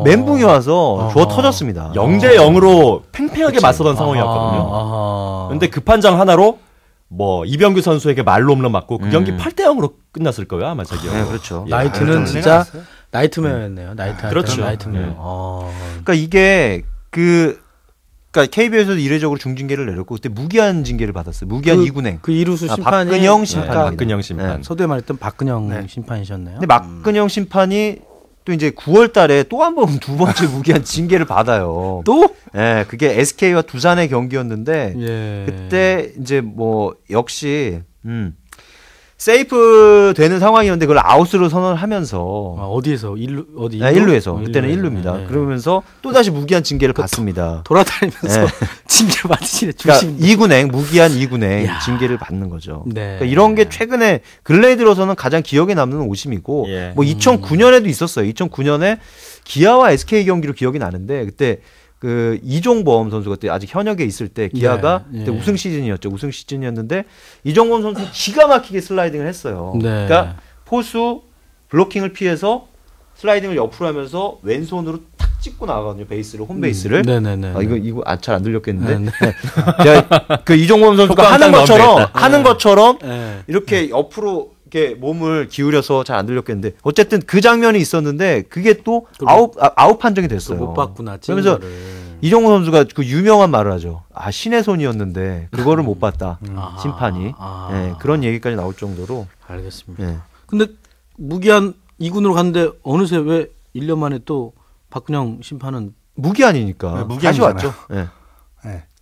멘붕이 와서 주워 터졌습니다. 0대 0으로 팽팽하게 맞서던 상황이었거든요. 근데 그 판정 하나로 뭐 이병규 선수에게 말로 홈런 맞고 그 경기 8대 0으로 끝났을 거예요, 아마 제 기억에. 네, 그렇죠. 나이트는 진짜 나이트메어였네요. 그렇죠. 나이트메어. 그러니까 이게 그러니까 KBO에서도 이례적으로 중징계를 내렸고 그때 무기한 징계를 받았어요. 무기한 2군행. 그 이루수 심판이 박근영 심판. 박근영 심판. 서두에 말했던 박근영 심판이셨네요. 근데 박근영 심판이 또 이제 9월 달에 또 한 번 두 번째 무기한 징계를 받아요. 또? 예, 그게 SK와 두산의 경기였는데 그때 이제 뭐 역시 세이프 되는 상황이었는데 그걸 아웃으로 선언하면서 어디에서? 어디? 1루에서 그때는 1루입니다. 그러면서 또 다시 무기한 징계를 받습니다. 돌아다니면서 징계 받으시네. 그러니까 2군행 무기한 2군행 징계를 받는 거죠. 그러니까 이런 게 최근에 근래에 들어서는 가장 기억에 남는 오심이고 뭐 2009년에도 있었어요. 2009년에 기아와 SK 경기로 기억이 나는데 그때 그 이종범 선수가 그때 아직 현역에 있을 때 기아가 그때 우승 시즌이었죠. 우승 시즌이었는데 이종범 선수 기가 막히게 슬라이딩을 했어요. 그러니까 포수 블로킹을 피해서 슬라이딩을 옆으로 하면서 왼손으로 탁 찍고 나가거든요. 베이스를 홈베이스를. 이거 잘 안 들렸겠는데. 그 이종범 선수가 하는 것처럼 이렇게 옆으로 이렇게 몸을 기울여서 잘 안 들렸겠는데 어쨌든 그 장면이 있었는데 그게 또 아웃 판정이 됐어요. 못 봤구나. 그러면서 이종호 선수가 그 유명한 말을 하죠. 신의 손이었는데 그거를 못 봤다. 심판이. 그런 얘기까지 나올 정도로. 알겠습니다. 근데 무기한 2군으로 갔는데 어느새 왜 1년 만에 또 박근영 심판은 무기한이니까 다시 왔죠.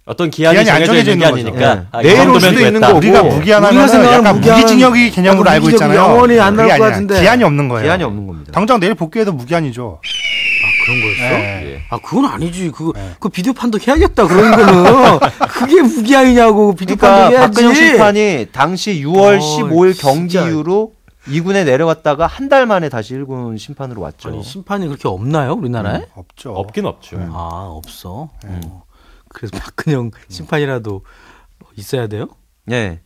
어떤 기한이 정해져 있는 게 아니니까 내일 올 수도 있는 거 우리가 무기한하면 약간 무기징역이 개념으로 알고 있잖아요. 영원히 안 나올 것 같은데 기한이 없는 거예요. 기한이 없는 겁니다. 당장 내일 복귀해도 무기한이죠. 그런 거였어? 그건 아니지. 그 비디오 판독 해야겠다. 그런 거는 그게 무기한이냐고 비디오 판독 해야지. 박근영 심판이 당시 6월 15일 경기 이후로 2군에 내려갔다가 한 달 만에 다시 1군 심판으로 왔죠. 아니, 심판이 그렇게 없나요, 우리나라에? 없죠. 없긴 없죠. 없어. 그래서 박근영 심판이라도 있어야 돼요? 네.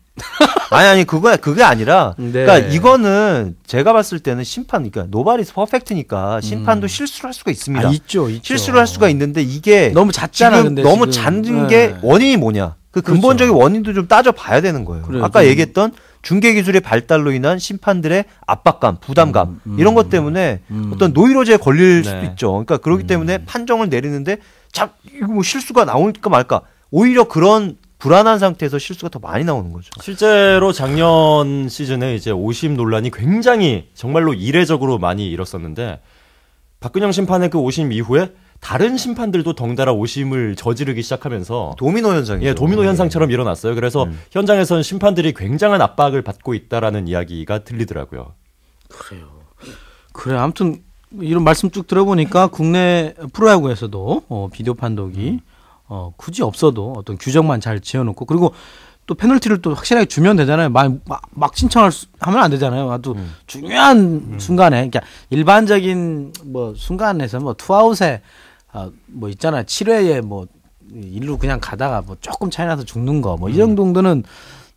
아니 그게 아니라 그러니까 이거는 제가 봤을 때는 그러니까 노바리스 퍼펙트니까 심판도 실수를 할 수가 있습니다. 있죠. 실수를 할 수가 있는데 이게 너무 잦잖아. 근데 너무 잦은 게 원인이 뭐냐? 그 근본적인 원인도 좀 따져봐야 되는 거예요. 아까 얘기했던 중계 기술의 발달로 인한 심판들의 압박감, 부담감 이런 것 때문에 어떤 노이로제에 걸릴 수도 있죠. 그러니까 그렇기 때문에 판정을 내리는데 이거 뭐 실수가 나올까 말까 오히려 그런 불안한 상태에서 실수가 더 많이 나오는 거죠. 실제로 작년 시즌에 이제 오심 논란이 굉장히 정말로 이례적으로 많이 일었었는데 박근영 심판의 그 오심 이후에 다른 심판들도 덩달아 오심을 저지르기 시작하면서 도미노 현상이죠. 도미노 현상처럼 일어났어요. 그래서 현장에서는 심판들이 굉장한 압박을 받고 있다라는 이야기가 들리더라고요. 그래 아무튼 이런 말씀 쭉 들어보니까 국내 프로야구에서도 비디오 판독이 굳이 없어도 어떤 규정만 잘 지어놓고 그리고 또 페널티를 또 확실하게 주면 되잖아요. 막 신청하면 안 되잖아요. 아주 중요한 순간에, 그러니까 일반적인 뭐 순간에서 뭐 투아웃에 뭐 있잖아요. 7회에 뭐 일루 그냥 가다가 뭐 조금 차이 나서 죽는 거 뭐 이 정도는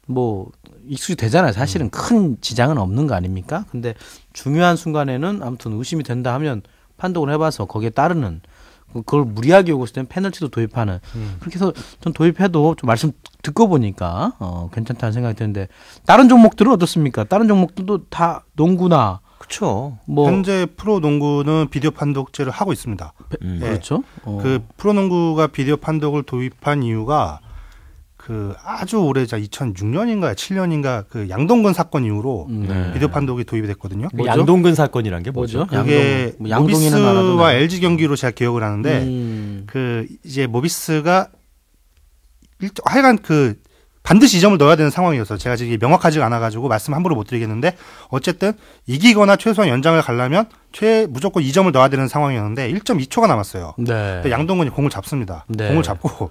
뭐 익숙이 되잖아요. 사실은 큰 지장은 없는 거 아닙니까? 근데 중요한 순간에는 아무튼 의심이 된다 하면 판독을 해봐서 거기에 따르는 그걸 무리하게 요구했을 때는 페널티도 도입하는 그렇게 해서 전 도입해도 좀 말씀 듣고 보니까 괜찮다는 생각이 드는데 다른 종목들은 어떻습니까? 다른 종목들도 다 농구나 그렇죠. 뭐 현재 프로 농구는 비디오 판독제를 하고 있습니다. 네. 그렇죠. 그 프로 농구가 비디오 판독을 도입한 이유가 그 아주 오래전 2006년인가 7년인가 그 양동근 사건 이후로 비디오 판독이 도입이 됐거든요. 양동근 사건이란 게 뭐죠? 그게 모비스와 LG 경기로 제가 기억을 하는데 그 이제 모비스가 하여간 그 반드시 2점을 넣어야 되는 상황이어서 제가 지금 명확하지가 않아가지고 말씀 함부로 못 드리겠는데 어쨌든 이기거나 최소한 연장을 가려면 무조건 2점을 넣어야 되는 상황이었는데 1.2초가 남았어요. 네. 양동근이 공을 잡습니다. 네. 공을 잡고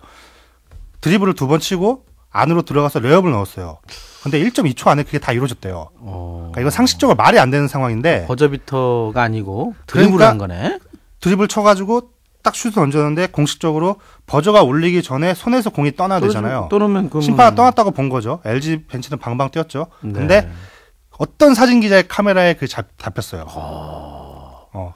드리블을 2번 치고 안으로 들어가서 레이업을 넣었어요. 근데 1.2초 안에 그게 다 이루어졌대요. 그러니까 이건 상식적으로 말이 안 되는 상황인데 버저비터가 아니고 드리블을 한 거네. 드리블 쳐가지고 딱 슛을 던졌는데 공식적으로 버저가 울리기 전에 손에서 공이 떠나야 되잖아요. 심판이 떠났다고 본 거죠. LG 벤치는 방방 뛰었죠. 네. 근데 어떤 사진 기자의 카메라에 그 잡혔어요.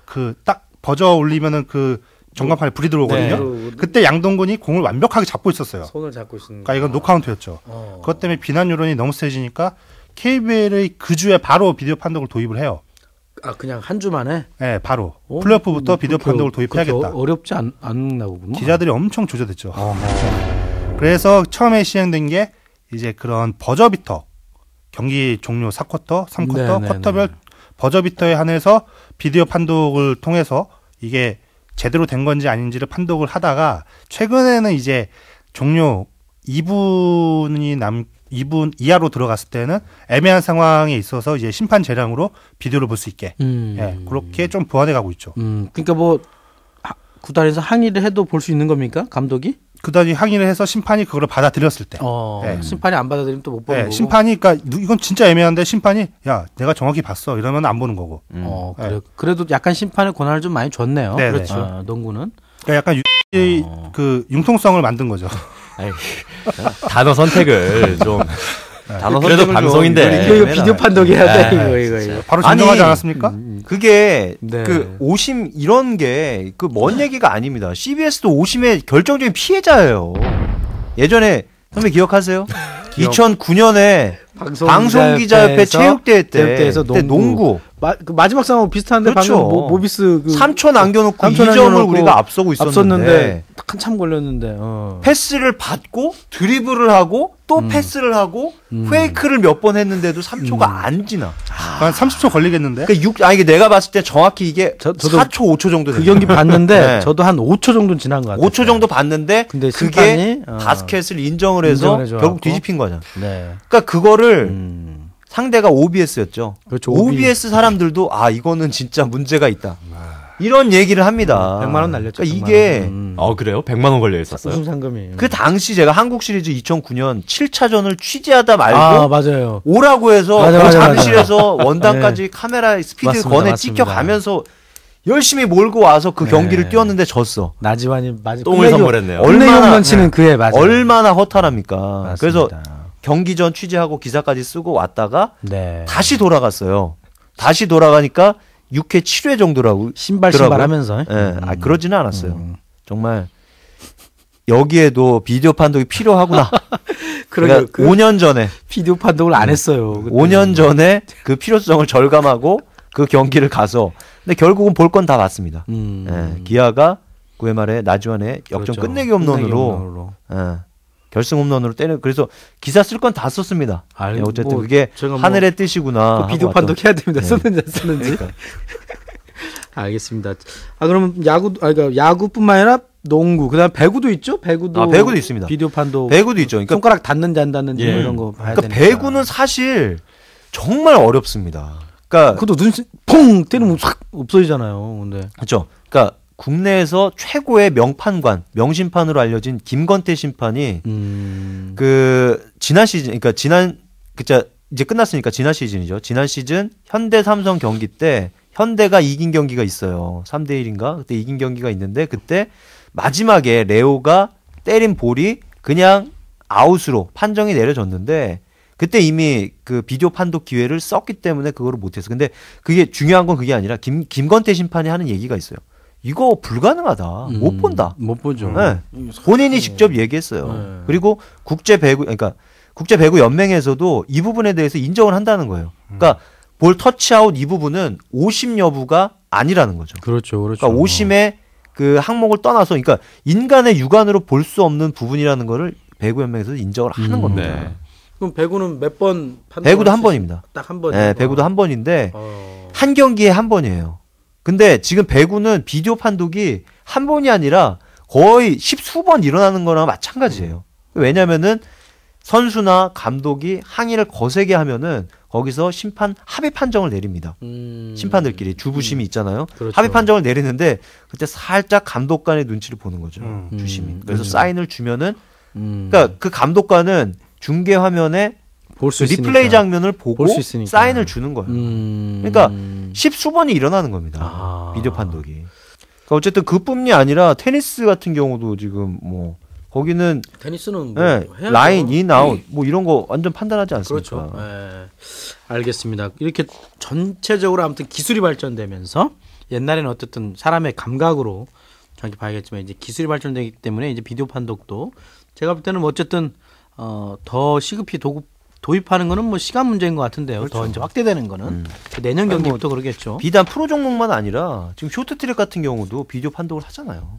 그 딱 버저 울리면은 그 전광판에 불이 들어오거든요. 네. 그때 양동근이 공을 완벽하게 잡고 있었어요. 손을 잡고 있었는데. 그러니까 이건 노카운트였죠. 그것 때문에 비난 여론이 너무 세지니까 KBL의 그 주에 바로 비디오 판독을 도입을 해요. 아 그냥 한 주 만에? 네, 바로 플레이오프부터 비디오 판독을 도입해야겠다. 어렵지 않나 보군요. 기자들이 엄청 조져댔죠. 그래서 처음에 시행된 게 이제 그런 버저비터 경기 종료 4쿼터, 3쿼터, 쿼터별 버저비터에 한해서 비디오 판독을 통해서 이게 제대로 된 건지 아닌지를 판독을 하다가 최근에는 이제 종료 2분 이하로 들어갔을 때는 애매한 상황에 있어서 이제 심판 재량으로 비디오를 볼 수 있게 예, 그렇게 좀 보완해 가고 있죠. 그러니까 뭐 구단에서 항의를 해도 볼 수 있는 겁니까? 감독이? 구단이 항의를 해서 심판이 그걸 받아들였을 때. 예. 심판이 안 받아들이면 또 못 보는 거고. 심판이 그러니까 이건 진짜 애매한데 심판이 야 내가 정확히 봤어 이러면 안 보는 거고. 그래도 약간 심판의 권한을 좀 많이 줬네요. 네네. 그렇죠. 농구는. 그러니까 약간 그 융통성을 만든 거죠. 단어 선택을 좀. 그래도 방송인데 이거 비디오 판독해야 돼 이거. 바로 정정하지 않았습니까? 그게 그 오심 이런 게 그 먼 얘기가 아닙니다. CBS도 오심의 결정적인 피해자예요. 예전에 선배 기억하세요? 2009년에 방송기자협회 체육대회 때에서 농구. 그 마지막 상황 비슷한데 그렇죠. 방금 모비스 3초 남겨놓고 2점을 우리가 앞서고 있었는데 한참 걸렸는데 패스를 받고 드리블을 하고 또 패스를 하고 페이크를 몇 번 했는데도 3초가 안 지나. 한 30초 걸리겠는데? 이게 내가 봤을 때 정확히 이게 4초 5초 정도 그 경기 봤는데 저도 한 5초 정도 지난 것 같아요. 5초 정도 봤는데 근데 그게 바스켓을 인정을 해서 결국 뒤집힌 거잖아. 그러니까 그거를 상대가 OBS였죠. 그렇죠. OBS 사람들도 이거는 진짜 문제가 있다. 이런 얘기를 합니다. 100만 원 날렸죠. 그러니까 이게 그래요? 100만 원 걸려 있었어요. 우승 상금이. 그 당시 제가 한국 시리즈 2009년 7차전을 취재하다 말고 맞아요. 오라고 해서 잠실에서 원당까지 카메라 스피드 맞습니다, 건에 맞습니다. 찍혀가면서 열심히 몰고 와서 그 경기를 뛰었는데 졌어. 나지완이 똥을 선물했네요. 얼마나 넘치는 그에 맞아요. 얼마나 허탈합니까? 맞습니다. 그래서 경기 전 취재하고 기사까지 쓰고 왔다가 다시 돌아갔어요. 다시 돌아가니까 6회 7회 정도라고 신발 하면서. 그러지는 않았어요. 정말 여기에도 비디오 판독이 필요하구나. 그러니까 5년 전에 비디오 판독을 안 했어요. 그때. 5년 전에 그 필요성을 절감하고 그 경기를 가서 근데 결국은 볼 건 다 봤습니다. 기아가 9회 말에 나지완의 역전 그렇죠. 끝내기 홈런으로 결승 홈런으로 때려. 그래서 기사 쓸 건 다 썼습니다. 어쨌든 그게 하늘의 뜻이구나. 비디오 판독해야 됩니다. 썼는지 안 썼는지. 그러니까. 알겠습니다. 그러면 그러니까 야구뿐만 아니라 농구, 그다음 배구도 있죠? 배구도 있습니다. 비디오 판독. 배구도 있죠. 그러니까 손가락 닿는지 안 닿는지 이런 거 봐야 되니까. 배구는 사실 정말 어렵습니다. 그러니까 그것도 눈 퐁 때리면 싹 없어지잖아요. 근데 그렇죠. 그러니까 국내에서 최고의 명판관, 명심판으로 알려진 김건태 심판이 그 지난 시즌, 그러니까 이제 끝났으니까 지난 시즌이죠. 지난 시즌 현대 삼성 경기 때 현대가 이긴 경기가 있어요. 3대1인가? 그때 이긴 경기가 있는데 그때 마지막에 레오가 때린 볼이 그냥 아웃으로 판정이 내려졌는데 그때 이미 그 비디오 판독 기회를 썼기 때문에 그거를 못했어. 근데 그게 중요한 건 그게 아니라 김건태 심판이 하는 얘기가 있어요. 이거 불가능하다. 못 본다. 못 보죠. 네. 본인이 직접 얘기했어요. 네. 그리고 국제배구 연맹에서도 이 부분에 대해서 인정을 한다는 거예요. 그러니까 볼 터치아웃 이 부분은 오심 여부가 아니라는 거죠. 그렇죠. 그러니까 오심의 그 항목을 떠나서 그러니까 인간의 육안으로 볼 수 없는 부분이라는 거를 배구 연맹에서 인정을 하는 겁니다. 네. 그럼 배구는 몇 번 배구도 한 번입니다. 딱 한 번. 네, 배구도 한 번인데 한 경기에 한 번이에요. 근데 지금 배구는 비디오 판독이 한 번이 아니라 거의 십수번 일어나는 거랑 마찬가지예요. 왜냐면은 선수나 감독이 항의를 거세게 하면은 거기서 심판 합의 판정을 내립니다. 심판들끼리 주부심이 있잖아요. 그렇죠. 합의 판정을 내리는데 그때 살짝 감독관의 눈치를 보는 거죠. 주심이. 그래서 사인을 주면은 그러니까 그 감독관은 중계 화면에 볼 수 리플레이 장면을 보고 사인을 주는 거예요. 그러니까 십수번이 일어나는 겁니다. 비디오 판독이. 그러니까 어쨌든 그뿐이 아니라 테니스 같은 경우도 지금 뭐 거기는 테니스는 뭐 라인 인 아웃 뭐 이런 거 완전 판단하지 않습니까? 그렇죠. 네. 알겠습니다. 이렇게 전체적으로 아무튼 기술이 발전되면서 옛날에는 어쨌든 사람의 감각으로 정확히 봐야겠지만 이제 기술이 발전되기 때문에 이제 비디오 판독도 제가 볼 때는 뭐 어쨌든 더 시급히 도입하는 거는 뭐 시간 문제인 것 같은데요. 그렇죠. 더 이제 확대되는 거는 내년 경기부터 그러겠죠. 비단 프로 종목만 아니라 지금 쇼트트랙 같은 경우도 비디오 판독을 하잖아요.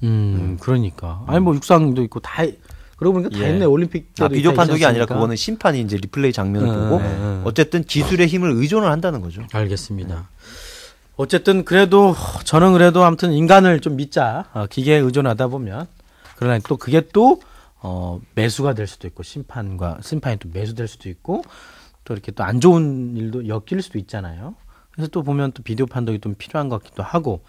그러니까. 아니 뭐 육상도 있고 다 그러고 보니까 다 있네. 올림픽 때도 비디오 판독이 아니라 그거는 심판이 이제 리플레이 장면을 보고 어쨌든 기술의 힘을 의존을 한다는 거죠. 알겠습니다. 어쨌든 그래도 저는 그래도 아무튼 인간을 좀 믿자. 기계에 의존하다 보면 그러나 또 그게 또 매수가 될 수도 있고 심판이 또 매수될 수도 있고 또 이렇게 또 안 좋은 일도 엮일 수도 있잖아요. 그래서 또 보면 또 비디오 판독이 좀 필요한 것 같기도 하고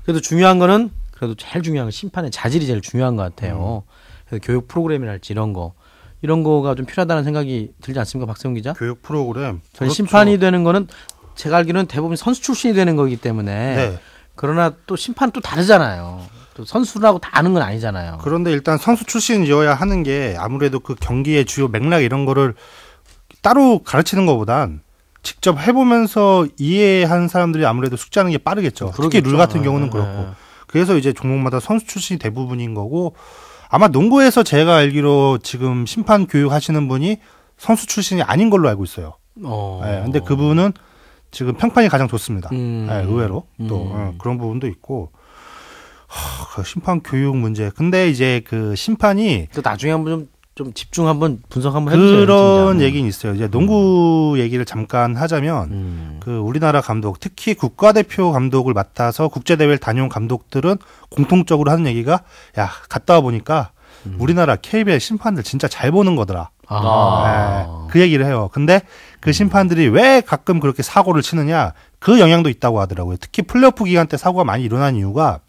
그래도 중요한 거는 그래도 제일 중요한 건 심판의 자질이 제일 중요한 것 같아요. 그래서 교육 프로그램이랄지 이런 거가 좀 필요하다는 생각이 들지 않습니까, 박세훈 기자? 교육 프로그램. 그렇죠. 심판이 되는 거는 제가 알기로는 대부분 선수 출신이 되는 거기 때문에 네. 그러나 또 심판 또 다르잖아요. 또 선수라고 다 아는 건 아니잖아요. 그런데 일단 선수 출신이어야 하는 게 아무래도 그 경기의 주요 맥락 이런 거를 따로 가르치는 것보단 직접 해보면서 이해한 사람들이 아무래도 숙지하는 게 빠르겠죠. 특히 룰 같은 경우는 그렇고. 그래서 이제 종목마다 선수 출신이 대부분인 거고 아마 농구에서 제가 알기로 지금 심판 교육하시는 분이 선수 출신이 아닌 걸로 알고 있어요. 네, 근데 그분은 지금 평판이 가장 좋습니다. 네, 의외로 또 그런 부분도 있고 그 심판 교육 문제. 근데 이제 그 심판이 또 나중에 한번 좀 집중 한번 분석 한번 해주세요. 그런 얘기는 있어요. 이제 농구 얘기를 잠깐 하자면 그 우리나라 감독, 특히 국가대표 감독을 맡아서 국제대회를 다녀온 감독들은 공통적으로 하는 얘기가 야 갔다 와 보니까 우리나라 KBL 심판들 진짜 잘 보는 거더라. 네, 그 얘기를 해요. 근데 그 심판들이 왜 가끔 그렇게 사고를 치느냐 그 영향도 있다고 하더라고요. 특히 플레이오프 기간 때 사고가 많이 일어난 이유가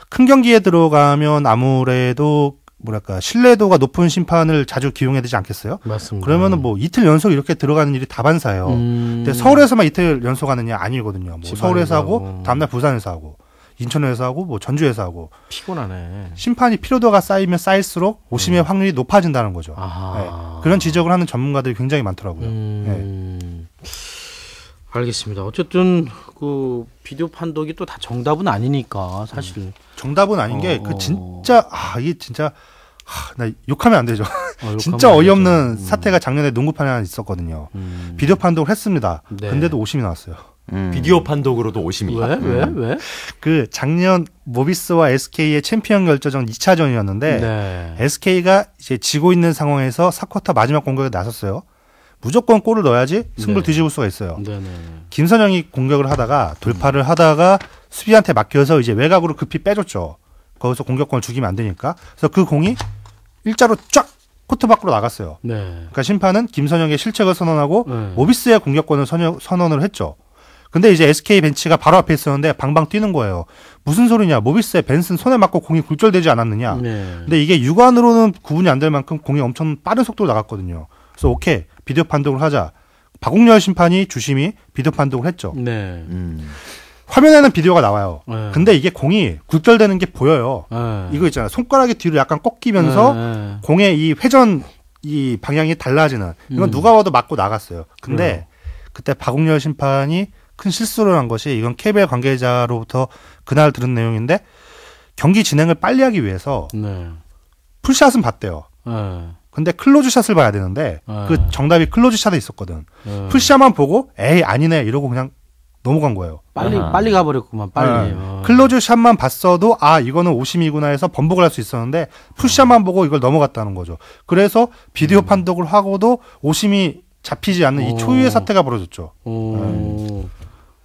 큰 경기에 들어가면 아무래도 뭐랄까 신뢰도가 높은 심판을 자주 기용해야 되지 않겠어요? 맞습니다. 그러면은 뭐 이틀 연속 이렇게 들어가는 일이 다반사예요. 근데 서울에서만 이틀 연속 하느냐 아니거든요. 뭐 서울에서 하고 다음날 부산에서 하고 인천에서 하고 뭐 전주에서 하고 피곤하네. 심판이 피로도가 쌓이면 쌓일수록 오심의 확률이 높아진다는 거죠. 네. 그런 지적을 하는 전문가들이 굉장히 많더라고요. 네. 알겠습니다. 어쨌든 그 비디오 판독이 또 다 정답은 아니니까 사실 정답은 아닌 게 그 진짜 이게 진짜 나 욕하면 안 되죠. 진짜 어이없는 사태가 작년에 농구판에 하나 있었거든요. 비디오 판독을 했습니다. 네. 근데도 오심이 나왔어요. 비디오 판독으로도 오심이. 왜? 그 작년 모비스와 SK의 챔피언 결정전 2차전이었는데 네. SK가 이제 지고 있는 상황에서 4쿼터 마지막 공격에 나섰어요. 무조건 골을 넣어야지 승부를 뒤집을 수가 있어요. 김선영이 공격을 하다가 돌파를 하다가 수비한테 맡겨서 이제 외곽으로 급히 빼줬죠. 거기서 공격권을 죽이면 안 되니까. 그래서 그 공이 일자로 쫙 코트 밖으로 나갔어요. 그러니까 심판은 김선영의 실책을 선언하고 모비스의 공격권을 선언을 했죠. 근데 이제 SK 벤치가 바로 앞에 있었는데 방방 뛰는 거예요. 무슨 소리냐? 모비스의 벤슨 손에 맞고 공이 굴절되지 않았느냐? 네. 근데 이게 육안으로는 구분이 안 될 만큼 공이 엄청 빠른 속도로 나갔거든요. 그래서 오케이 비디오 판독을 하자. 박웅렬 심판이 주심이 비디오 판독을 했죠. 네. 화면에는 비디오가 나와요. 네. 근데 이게 공이 굴절되는 게 보여요. 네. 이거 있잖아요. 손가락이 뒤로 약간 꺾이면서 네. 공의 이 회전 이 방향이 달라지는 이건 누가 봐도 맞고 나갔어요. 근데 그때 박웅렬 심판이 큰 실수를 한 것이 이건 KBL 관계자로부터 그날 들은 내용인데 경기 진행을 빨리 하기 위해서 네. 풀샷은 봤대요. 네. 근데 클로즈샷을 봐야 되는데 그 정답이 클로즈샷에 있었거든. 풀샷만 보고 에이 아니네 이러고 그냥 넘어간 거예요. 빨리 가버렸구만. 빨리. 클로즈샷만 봤어도 아 이거는 오심이구나 해서 번복을 할 수 있었는데 풀샷만 보고 이걸 넘어갔다는 거죠. 그래서 비디오 판독을 하고도 오심이 잡히지 않는 이 초유의 사태가 벌어졌죠.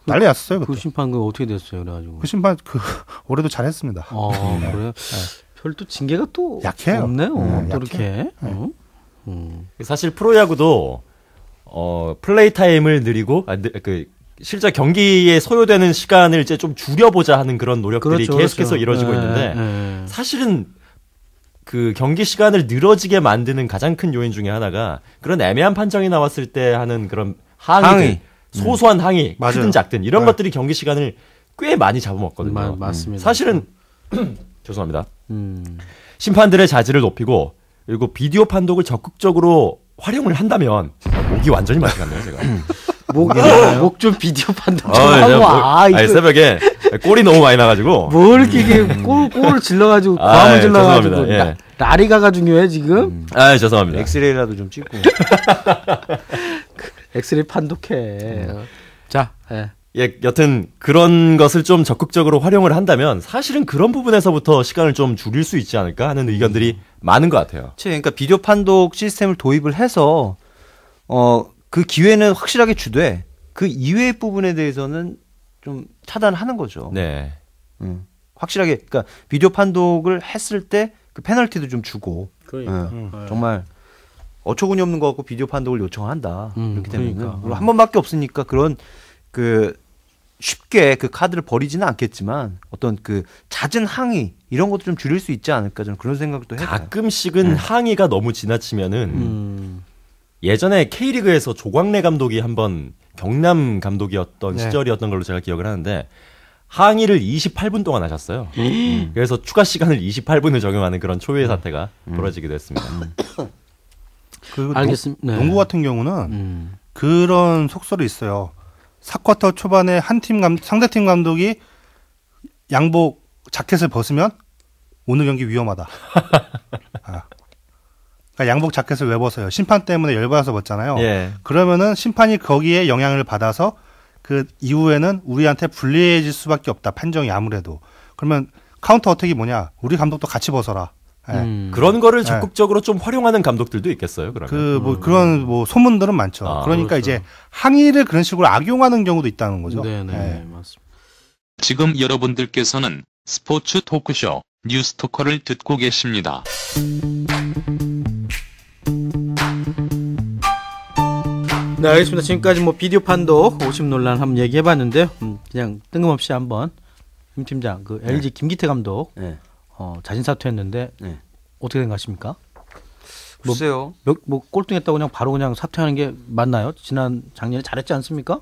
난리 났어요. 그 심판 그 어떻게 됐어요? 그래가지고 그 심판 그 올해도 잘했습니다. 그래요? 별도 징계가 또 약해요. 없네요. 또 이렇게. 사실 프로야구도 플레이 타임을 늘리고 실제 경기에 소요되는 시간을 이제 좀 줄여보자 하는 그런 노력들이 그렇죠, 계속해서 이루어지고 있는데 사실은 그 경기 시간을 늘어지게 만드는 가장 큰 요인 중에 하나가 그런 애매한 판정이 나왔을 때 하는 그런 항의. 소소한 항의, 크든 작든 이런 것들이 경기 시간을 꽤 많이 잡아먹거든요. 맞습니다. 사실은 죄송합니다. 심판들의 자질을 높이고 그리고 비디오 판독을 적극적으로 활용을 한다면 목이 완전히 마시겠네요, 제가. 목 좀 비디오 판독 좀 하고 새벽에 골이 너무 많이 나가지고 뭘 이렇게 골을 질러가지고 과음을 질러가지고 예. 라리가가 중요해 지금? 죄송합니다. 엑스레이라도 좀 찍고. 엑스레이 판독해. 자, 여튼 그런 것을 좀 적극적으로 활용을 한다면 사실은 그런 부분에서부터 시간을 좀 줄일 수 있지 않을까 하는 의견들이 많은 것 같아요. 그러니까 비디오 판독 시스템을 도입을 해서 그 기회는 확실하게 주되 그 이외의 부분에 대해서는 좀 차단하는 거죠. 네. 확실하게 그러니까 비디오 판독을 했을 때 그 페널티도 좀 주고. 그러니까. 정말 어처구니 없는 거 갖고 비디오 판독을 요청한다. 이렇게 되면 그리고 한 번밖에 없으니까 그런 그 쉽게 그 카드를 버리지는 않겠지만 어떤 그 잦은 항의 이런 것도 좀 줄일 수 있지 않을까 저는 그런 생각도 해요. 가끔씩은 항의가 너무 지나치면은 예전에 K리그에서 조광래 감독이 한번 경남 감독이었던 시절이었던 걸로 제가 기억을 하는데 항의를 28분 동안 하셨어요. 그래서 추가 시간을 28분을 적용하는 그런 초유의 사태가 벌어지기도 했습니다. 알겠습니다. 농구 같은 경우는 그런 속설이 있어요. 4쿼터 초반에 상대팀 감독이 양복 자켓을 벗으면 오늘 경기 위험하다. 그러니까 양복 자켓을 왜 벗어요? 심판 때문에 열받아서 벗잖아요. 예. 그러면은 심판이 거기에 영향을 받아서 그 이후에는 우리한테 불리해질 수밖에 없다. 판정이 아무래도. 그러면 카운터 어택이 뭐냐? 우리 감독도 같이 벗어라. 그런 거를 적극적으로 좀 활용하는 감독들도 있겠어요. 그러면. 그런 소문들은 많죠. 그러니까 그렇죠. 이제 항의를 그런 식으로 악용하는 경우도 있다는 거죠. 네네, 맞습니다. 지금 여러분들께서는 스포츠 토크쇼 뉴스토커를 듣고 계십니다. 네, 알겠습니다. 지금까지 비디오 판독 50 논란 한번 얘기해봤는데요. 그냥 뜬금없이 한번 임 팀장, 그 LG 김기태 감독 자진 사퇴했는데 어떻게 된 것 같습니까? 글쎄요. 꼴등했다고 그냥 바로 그냥 사퇴하는 게 맞나요? 작년에 잘했지 않습니까?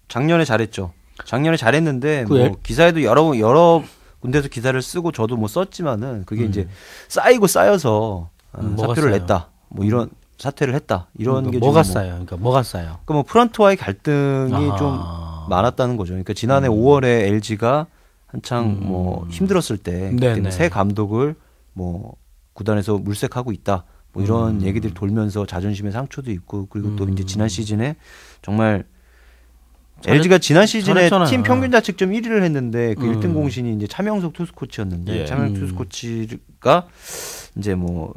작년에 잘했죠. 작년에 잘했는데 기사에도 여러 군데서 기사를 쓰고 저도 썼지만은 그게 이제 쌓여서 사표를 냈다. 이런 사퇴를 했다. 이런 게 뭐가 쌓여요? 그러니까 뭐가 쌓여? 그러니까 프런트와의 갈등이 좀 많았다는 거죠. 그러니까 지난해 5월에 LG가 한창 힘들었을 때 새 감독을 구단에서 물색하고 있다. 이런 얘기들이 돌면서 자존심의 상처도 있고 그리고 또 이제 지난 시즌에 정말 LG가 지난 시즌에 잘했잖아요. 팀 평균 자책점 1위를 했는데 그 1등 공신이 이제 차명석 투수 코치였는데 차명석 투수 코치가 이제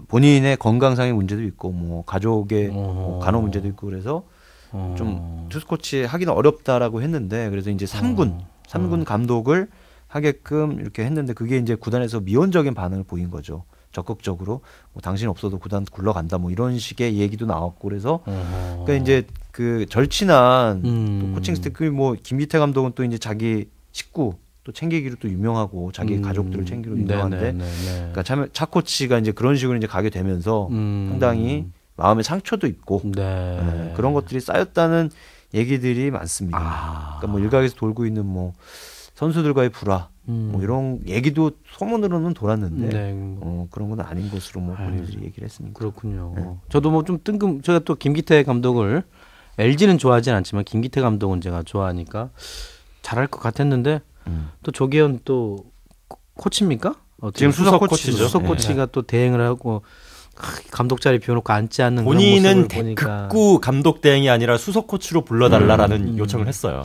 본인의 건강상의 문제도 있고 가족의 간호 문제도 있고 그래서 좀 투수 코치 하기는 어렵다라고 했는데 그래서 이제 3군 감독을 하게끔 이렇게 했는데 그게 이제 구단에서 미온적인 반응을 보인 거죠. 적극적으로 뭐 당신 없어도 구단 굴러간다 뭐 이런 식의 얘기도 나왔고 그래서 그러니까 이제 그 절친한 또 코칭 스태프 뭐 김기태 감독은 또 이제 자기 식구 또 챙기기로 또 유명하고 자기 가족들을 챙기기로 유명한데 그러니까 차 코치가 이제 그런 식으로 이제 가게 되면서 상당히 마음의 상처도 있고 그런 것들이 쌓였다는 얘기들이 많습니다. 그러니까 뭐 일각에서 돌고 있는 뭐 선수들과의 불화 뭐 이런 얘기도 소문으로는 돌았는데 그런 건 아닌 것으로 뭐 본인들이 얘기를 했습니다. 그렇군요. 저도 뭐 좀 제가 또 김기태 감독을 LG는 좋아하진 않지만 김기태 감독은 제가 좋아하니까 잘할 것 같았는데 또 조계현 또 코치입니까? 지금 수석 코치죠. 수석 코치가 또 대행을 하고 감독 자리 비워놓고 앉지 않는 본인은 극구 감독 대행이 아니라 수석 코치로 불러달라라는 요청을 했어요.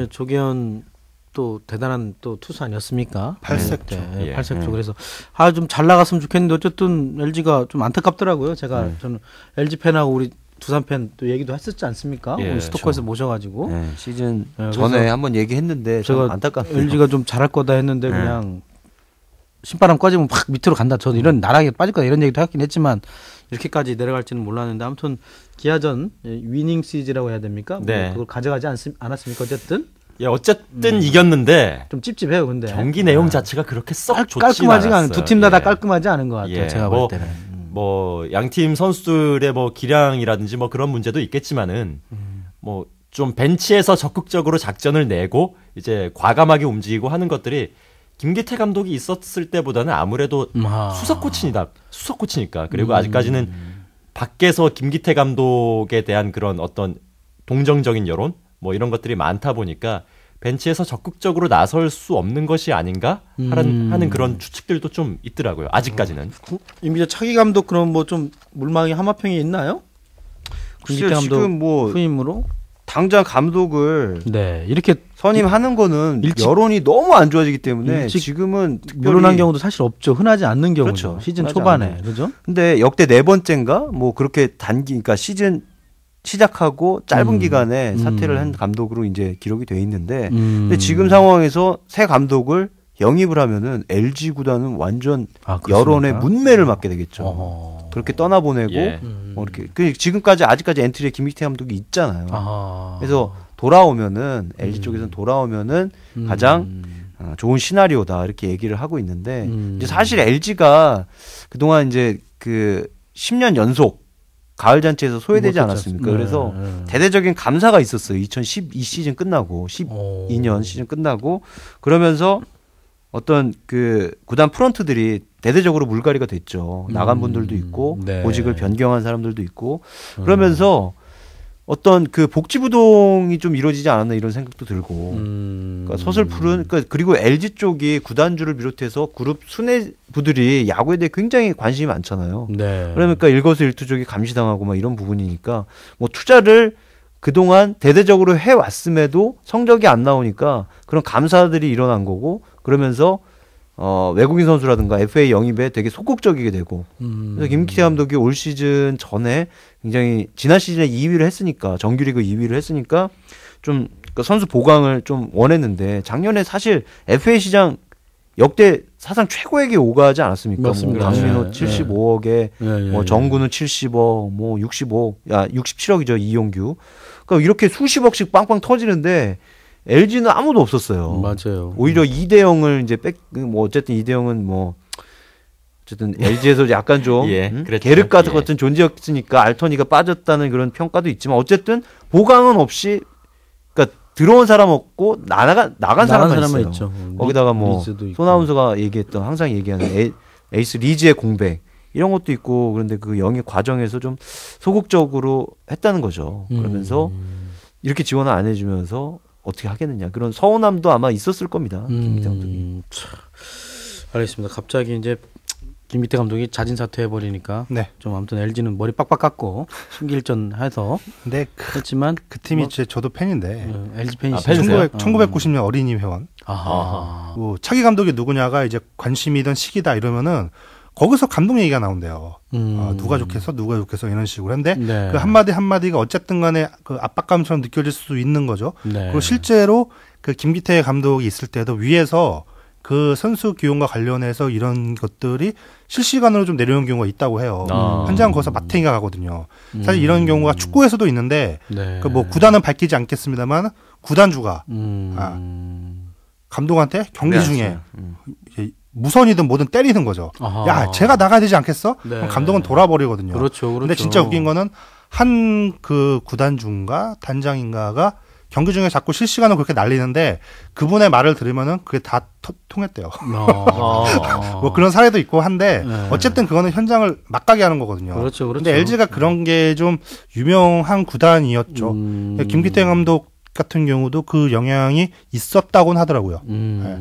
조계현 또 대단한 또 투수 아니었습니까? 팔색조. 네, 팔색조. 그래서 좀 잘 나갔으면 좋겠는데 어쨌든 LG가 좀 안타깝더라고요. 저는 LG 팬하고 우리 두산 팬 또 얘기도 했었지 않습니까? 우리 스토커에서 모셔가지고 시즌 전에 한번 얘기했는데 제가 안타깝네요. LG가 좀 잘할 거다 했는데 그냥 신바람 꺼지면 팍 밑으로 간다. 저는 이런 나락에 빠질 거다 이런 얘기도 하긴 했지만 이렇게까지 내려갈지는 몰랐는데 아무튼 기아전 위닝 시리즈라고 해야 됩니까? 네. 뭐 그걸 가져가지 않았습니까? 어쨌든 이겼는데 좀 찝찝해요. 근데 경기 내용 자체가 그렇게 썩 좋지 깔끔하지가 않은 두 팀 다 깔끔하지 않은 것 같아요. 제가 볼 때는. 뭐 양팀 선수들의 뭐 기량이라든지 뭐 그런 문제도 있겠지만은 뭐 좀 벤치에서 적극적으로 작전을 내고 이제 과감하게 움직이고 하는 것들이 김기태 감독이 있었을 때보다는 아무래도 수석 코치니까 그리고 아직까지는 밖에서 김기태 감독에 대한 그런 어떤 동정적인 여론 뭐 이런 것들이 많다 보니까 벤치에서 적극적으로 나설 수 없는 것이 아닌가 하는 그런 추측들도 좀 있더라고요. 아직까지는. 임기자 차기 감독 그럼 뭐 좀 물망이 하마평이 있나요? 김기태 감독 지금 뭐 후임으로 당장 감독을 이렇게 선임하는 거는 여론이 너무 안 좋아지기 때문에 지금은 물러난 경우도 사실 없죠. 흔하지 않는 경우죠. 그렇죠. 시즌 초반에. 그죠? 근데 역대 4번째인가 뭐 그렇게 그러니까 시즌 시작하고 짧은 기간에 사퇴를 한 감독으로 이제 기록이 돼 있는데 근데 지금 상황에서 새 감독을 영입을 하면은 LG 구단은 완전 여론의 문매를 맞게 되겠죠. 그렇게 떠나보내고 뭐 이렇게 지금까지 아직까지 엔트리에 김기태 감독이 있잖아요. 그래서 돌아오면은 LG 쪽에서는 돌아오면은 가장 좋은 시나리오다 이렇게 얘기를 하고 있는데 이제 사실 LG가 그동안 이제 그 10년 연속 가을 잔치에서 소외되지 않았습니까? 그래서 대대적인 감사가 있었어요. 2012 시즌 끝나고 12년 시즌 끝나고 그러면서 어떤 그 구단 프런트들이 대대적으로 물갈이가 됐죠. 나간 분들도 있고 보직을 변경한 사람들도 있고 그러면서 어떤 그 복지부동이 좀 이루어지지 않았나 이런 생각도 들고 그러니까 서슬푸른 그리고 LG 쪽이 구단주를 비롯해서 그룹 수뇌부들이 야구에 대해 굉장히 관심이 많잖아요. 그러니까 일거수일투족이 감시당하고 막 이런 부분이니까 뭐 투자를 그동안 대대적으로 해왔음에도 성적이 안 나오니까 그런 감사들이 일어난 거고 그러면서 외국인 선수라든가 FA 영입에 되게 소극적이게 되고 그래서 김기태 감독이 올 시즌 전에 굉장히 지난 시즌에 2위를 했으니까 정규리그 2위를 했으니까 좀 그러니까 선수 보강을 좀 원했는데 작년에 사실 FA 시장 역대 사상 최고액에 오가지 않았습니까? 맞습니다. 뭐 강민호 75억에 뭐 정구는 70억, 뭐 65억, 67억이죠 이용규. 그러니까 이렇게 수십억씩 빵빵 터지는데 LG는 아무도 없었어요. 맞아요. 오히려 이대영을 이제 뭐 어쨌든 이대영은 뭐 어쨌든 LG에서 약간 좀 계륵 같은 존재였으니까 알터니가 빠졌다는 그런 평가도 있지만 어쨌든 보강은 없이 그러니까 들어온 사람 없고 나간 사람만 있어요. 있죠. 거기다가 뭐 손아운서가 얘기했던 항상 얘기하는 에이스 리즈의 공백 이런 것도 있고 그런데 그 영입 과정에서 좀 소극적으로 했다는 거죠. 그러면서 이렇게 지원을 안 해주면서 어떻게 하겠느냐 그런 서운함도 아마 있었을 겁니다. 김기태 감독이. 알겠습니다. 갑자기 이제 김기태 감독이 자진 사퇴해버리니까 좀 아무튼 LG는 머리 빡빡 깎고 심기일전해서 했지만 그 팀이 저도 팬인데 LG 팬이시죠? 1990년 어린이 회원. 차기 감독이 누구냐가 이제 관심이던 시기다 이러면은 거기서 감독 얘기가 나온대요. 누가 좋겠어 이런 식으로 했는데 그 한마디 한마디가 어쨌든 간에 그 압박감처럼 느껴질 수 있는 거죠. 그리고 실제로 그 김기태 감독이 있을 때도 위에서 그 선수 기용과 관련해서 이런 것들이 실시간으로 좀 내려오는 경우가 있다고 해요. 현장 거기서 마탱이가 가거든요. 사실 이런 경우가 축구에서도 있는데 네. 그 뭐 구단은 밝히지 않겠습니다만 구단주가 감독한테 경기 중에 무선이든 뭐든 때리는 거죠. 아하. 야, 제가 나가야 되지 않겠어? 네. 그럼 감독은 돌아버리거든요. 그렇죠. 근데 진짜 웃긴 거는 한 그 구단주인가 단장인가가 경기 중에 자꾸 실시간으로 그렇게 날리는데 그분의 말을 들으면은 그게 다 통했대요. 뭐 그런 사례도 있고 한데 네. 어쨌든 그거는 현장을 막가게 하는 거거든요. 그렇죠. 근데 LG가 그런 게 좀 유명한 구단이었죠. 김기태 감독 같은 경우도 그 영향이 있었다고는 하더라고요. 네.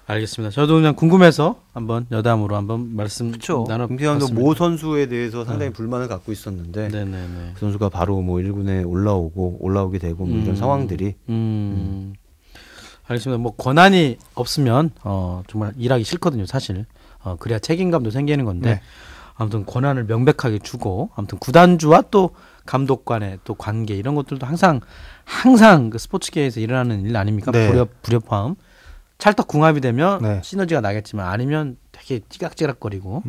알겠습니다. 저도 그냥 궁금해서 한번 여담으로 한번 말씀 나눠. 김기태 감독 모 선수에 대해서 상당히 불만을 갖고 있었는데 그 선수가 바로 뭐 1군에 올라오게 되고 뭐 이런 상황들이. 알겠습니다. 뭐 권한이 없으면 정말 일하기 싫거든요, 사실. 그래야 책임감도 생기는 건데 네. 아무튼 권한을 명백하게 주고 아무튼 구단주와 또 감독 간의 또 관계 이런 것들도 항상 그 스포츠계에서 일어나는 일 아닙니까? 네. 불협화음. 찰떡궁합이 되면 네. 시너지가 나겠지만 아니면 되게 찌각찌각거리고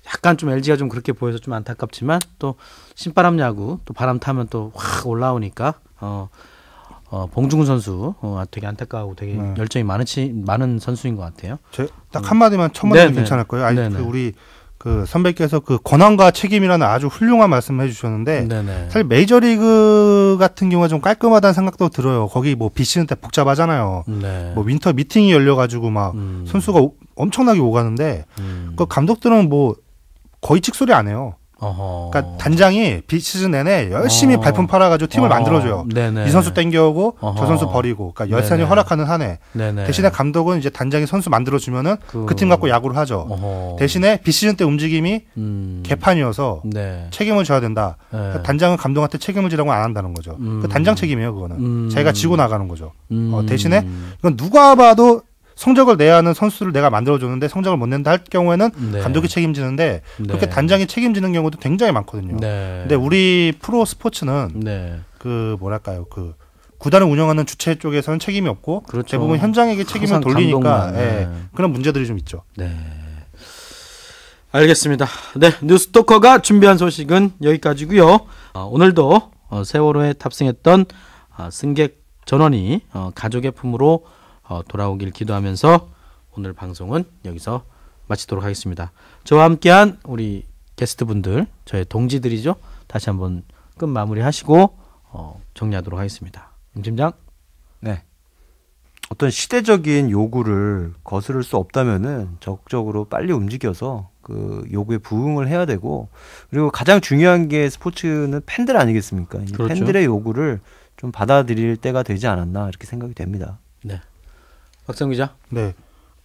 약간 좀 LG가 좀 그렇게 보여서 좀 안타깝지만 또 신바람 야구 또 바람 타면 또 확 올라오니까 봉중근 선수 되게 안타까워하고 되게 열정이 많은 선수인 것 같아요. 딱 한마디만 첨언해도 괜찮을 거예요. 아니 그 우리 그 선배께서 그 권한과 책임이라는 아주 훌륭한 말씀을 해주셨는데 네네. 사실 메이저리그 같은 경우가 좀 깔끔하다는 생각도 들어요. 거기 뭐 비시즌 때 복잡하잖아요. 네. 뭐 윈터 미팅이 열려가지고 막 선수가 엄청나게 오가는데 그 감독들은 뭐 거의 찍소리 안 해요. 그러니까 단장이 비시즌 내내 열심히 발품 팔아가지고 팀을 만들어줘요. 네네. 이 선수 땡겨오고 저 선수 버리고, 그러니까 열산이 허락하는 한 해. 대신에 감독은 이제 단장이 선수 만들어주면은 그 팀 갖고 야구를 하죠. 대신에 비시즌 때 움직임이 개판이어서 네. 책임을 져야 된다. 그러니까 단장은 감독한테 책임을 지라고 안 한다는 거죠. 그 단장 책임이에요, 그거는. 자기가 지고 나가는 거죠. 대신에 이건 누가 봐도 성적을 내야 하는 선수를 내가 만들어줬는데 성적을 못 낸다 할 경우에는 네. 감독이 책임지는데 그렇게 단장이 책임지는 경우도 굉장히 많거든요. 네. 근데 우리 프로 스포츠는 네. 그 뭐랄까요, 그 구단을 운영하는 주체 쪽에서는 책임이 없고 그렇죠. 대부분 현장에게 책임을 돌리니까 예, 그런 문제들이 좀 있죠. 네. 알겠습니다. 네, 뉴스토커가 준비한 소식은 여기까지고요. 오늘도 세월호에 탑승했던 승객 전원이 가족의 품으로 돌아오길 기도하면서 오늘 방송은 여기서 마치도록 하겠습니다. 저와 함께한 우리 게스트분들, 저의 동지들이죠. 다시 한번 끝 마무리하시고 정리하도록 하겠습니다. 임 팀장. 네. 어떤 시대적인 요구를 거스를 수 없다면은 적극적으로 빨리 움직여서 그 요구에 부응을 해야 되고, 그리고 가장 중요한 게 스포츠는 팬들 아니겠습니까? 이 그렇죠. 팬들의 요구를 좀 받아들일 때가 되지 않았나 이렇게 생각이 됩니다. 네. 박성 기자. 네.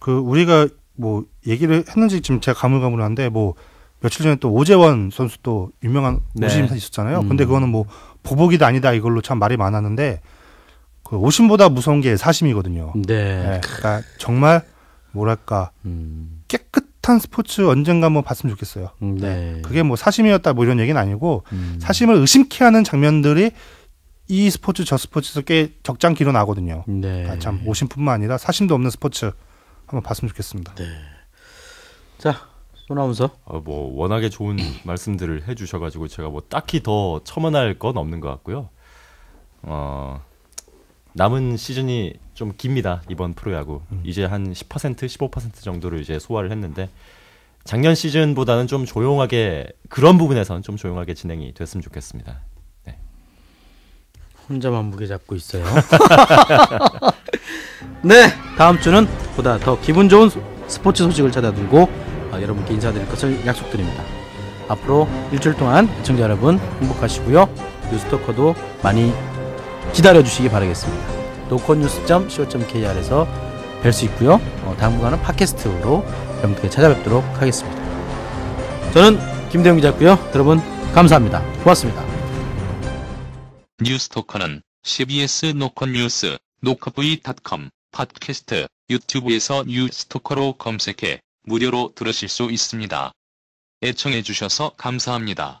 그 우리가 뭐 얘기를 했는지 지금 제가 가물가물한데 뭐 며칠 전에 또 오재원 선수 또 유명한 오심 있었잖아요. 근데 그거는 뭐 보복이다 아니다 이걸로 참 말이 많았는데 그 오심보다 무서운 게 사심이거든요. 네. 네. 그러니까 정말 뭐랄까 깨끗한 스포츠 언젠가 한번 봤으면 좋겠어요. 네. 그게 뭐 사심이었다 뭐 이런 얘기는 아니고 사심을 의심케 하는 장면들이 이 스포츠 저 스포츠에서 꽤 적잖기로 나거든요. 네. 그러니까 참 오심뿐만 아니라 사심도 없는 스포츠 한번 봤으면 좋겠습니다. 네. 자, 손아운서. 뭐 워낙에 좋은 말씀들을 해주셔가지고 제가 뭐 딱히 더 첨언할 건 없는 것 같고요. 남은 시즌이 좀 깁니다. 이번 프로야구 이제 한 10%, 15% 정도를 이제 소화를 했는데 작년 시즌보다는 좀 조용하게, 그런 부분에선 좀 조용하게 진행이 됐으면 좋겠습니다. 네. 혼자만 무게 잡고 있어요. 네, 다음 주는 보다 더 기분 좋은 스포츠 소식을 찾아들고 여러분께 인사드릴 것을 약속드립니다. 앞으로 일주일 동안 시청자 여러분 행복하시고요. 뉴스토커도 많이 기다려주시기 바라겠습니다. 노컷뉴스.co.kr에서 뵐 수 있고요. 당분간은 팟캐스트로 여러분께 찾아뵙도록 하겠습니다. 저는 김대웅 기자였고요. 여러분 감사합니다. 고맙습니다. 뉴스토커는 CBS 노컷뉴스, 노컷v.com, 팟캐스트, 유튜브에서 뉴스토커로 검색해 무료로 들으실 수 있습니다. 애청해주셔서 감사합니다.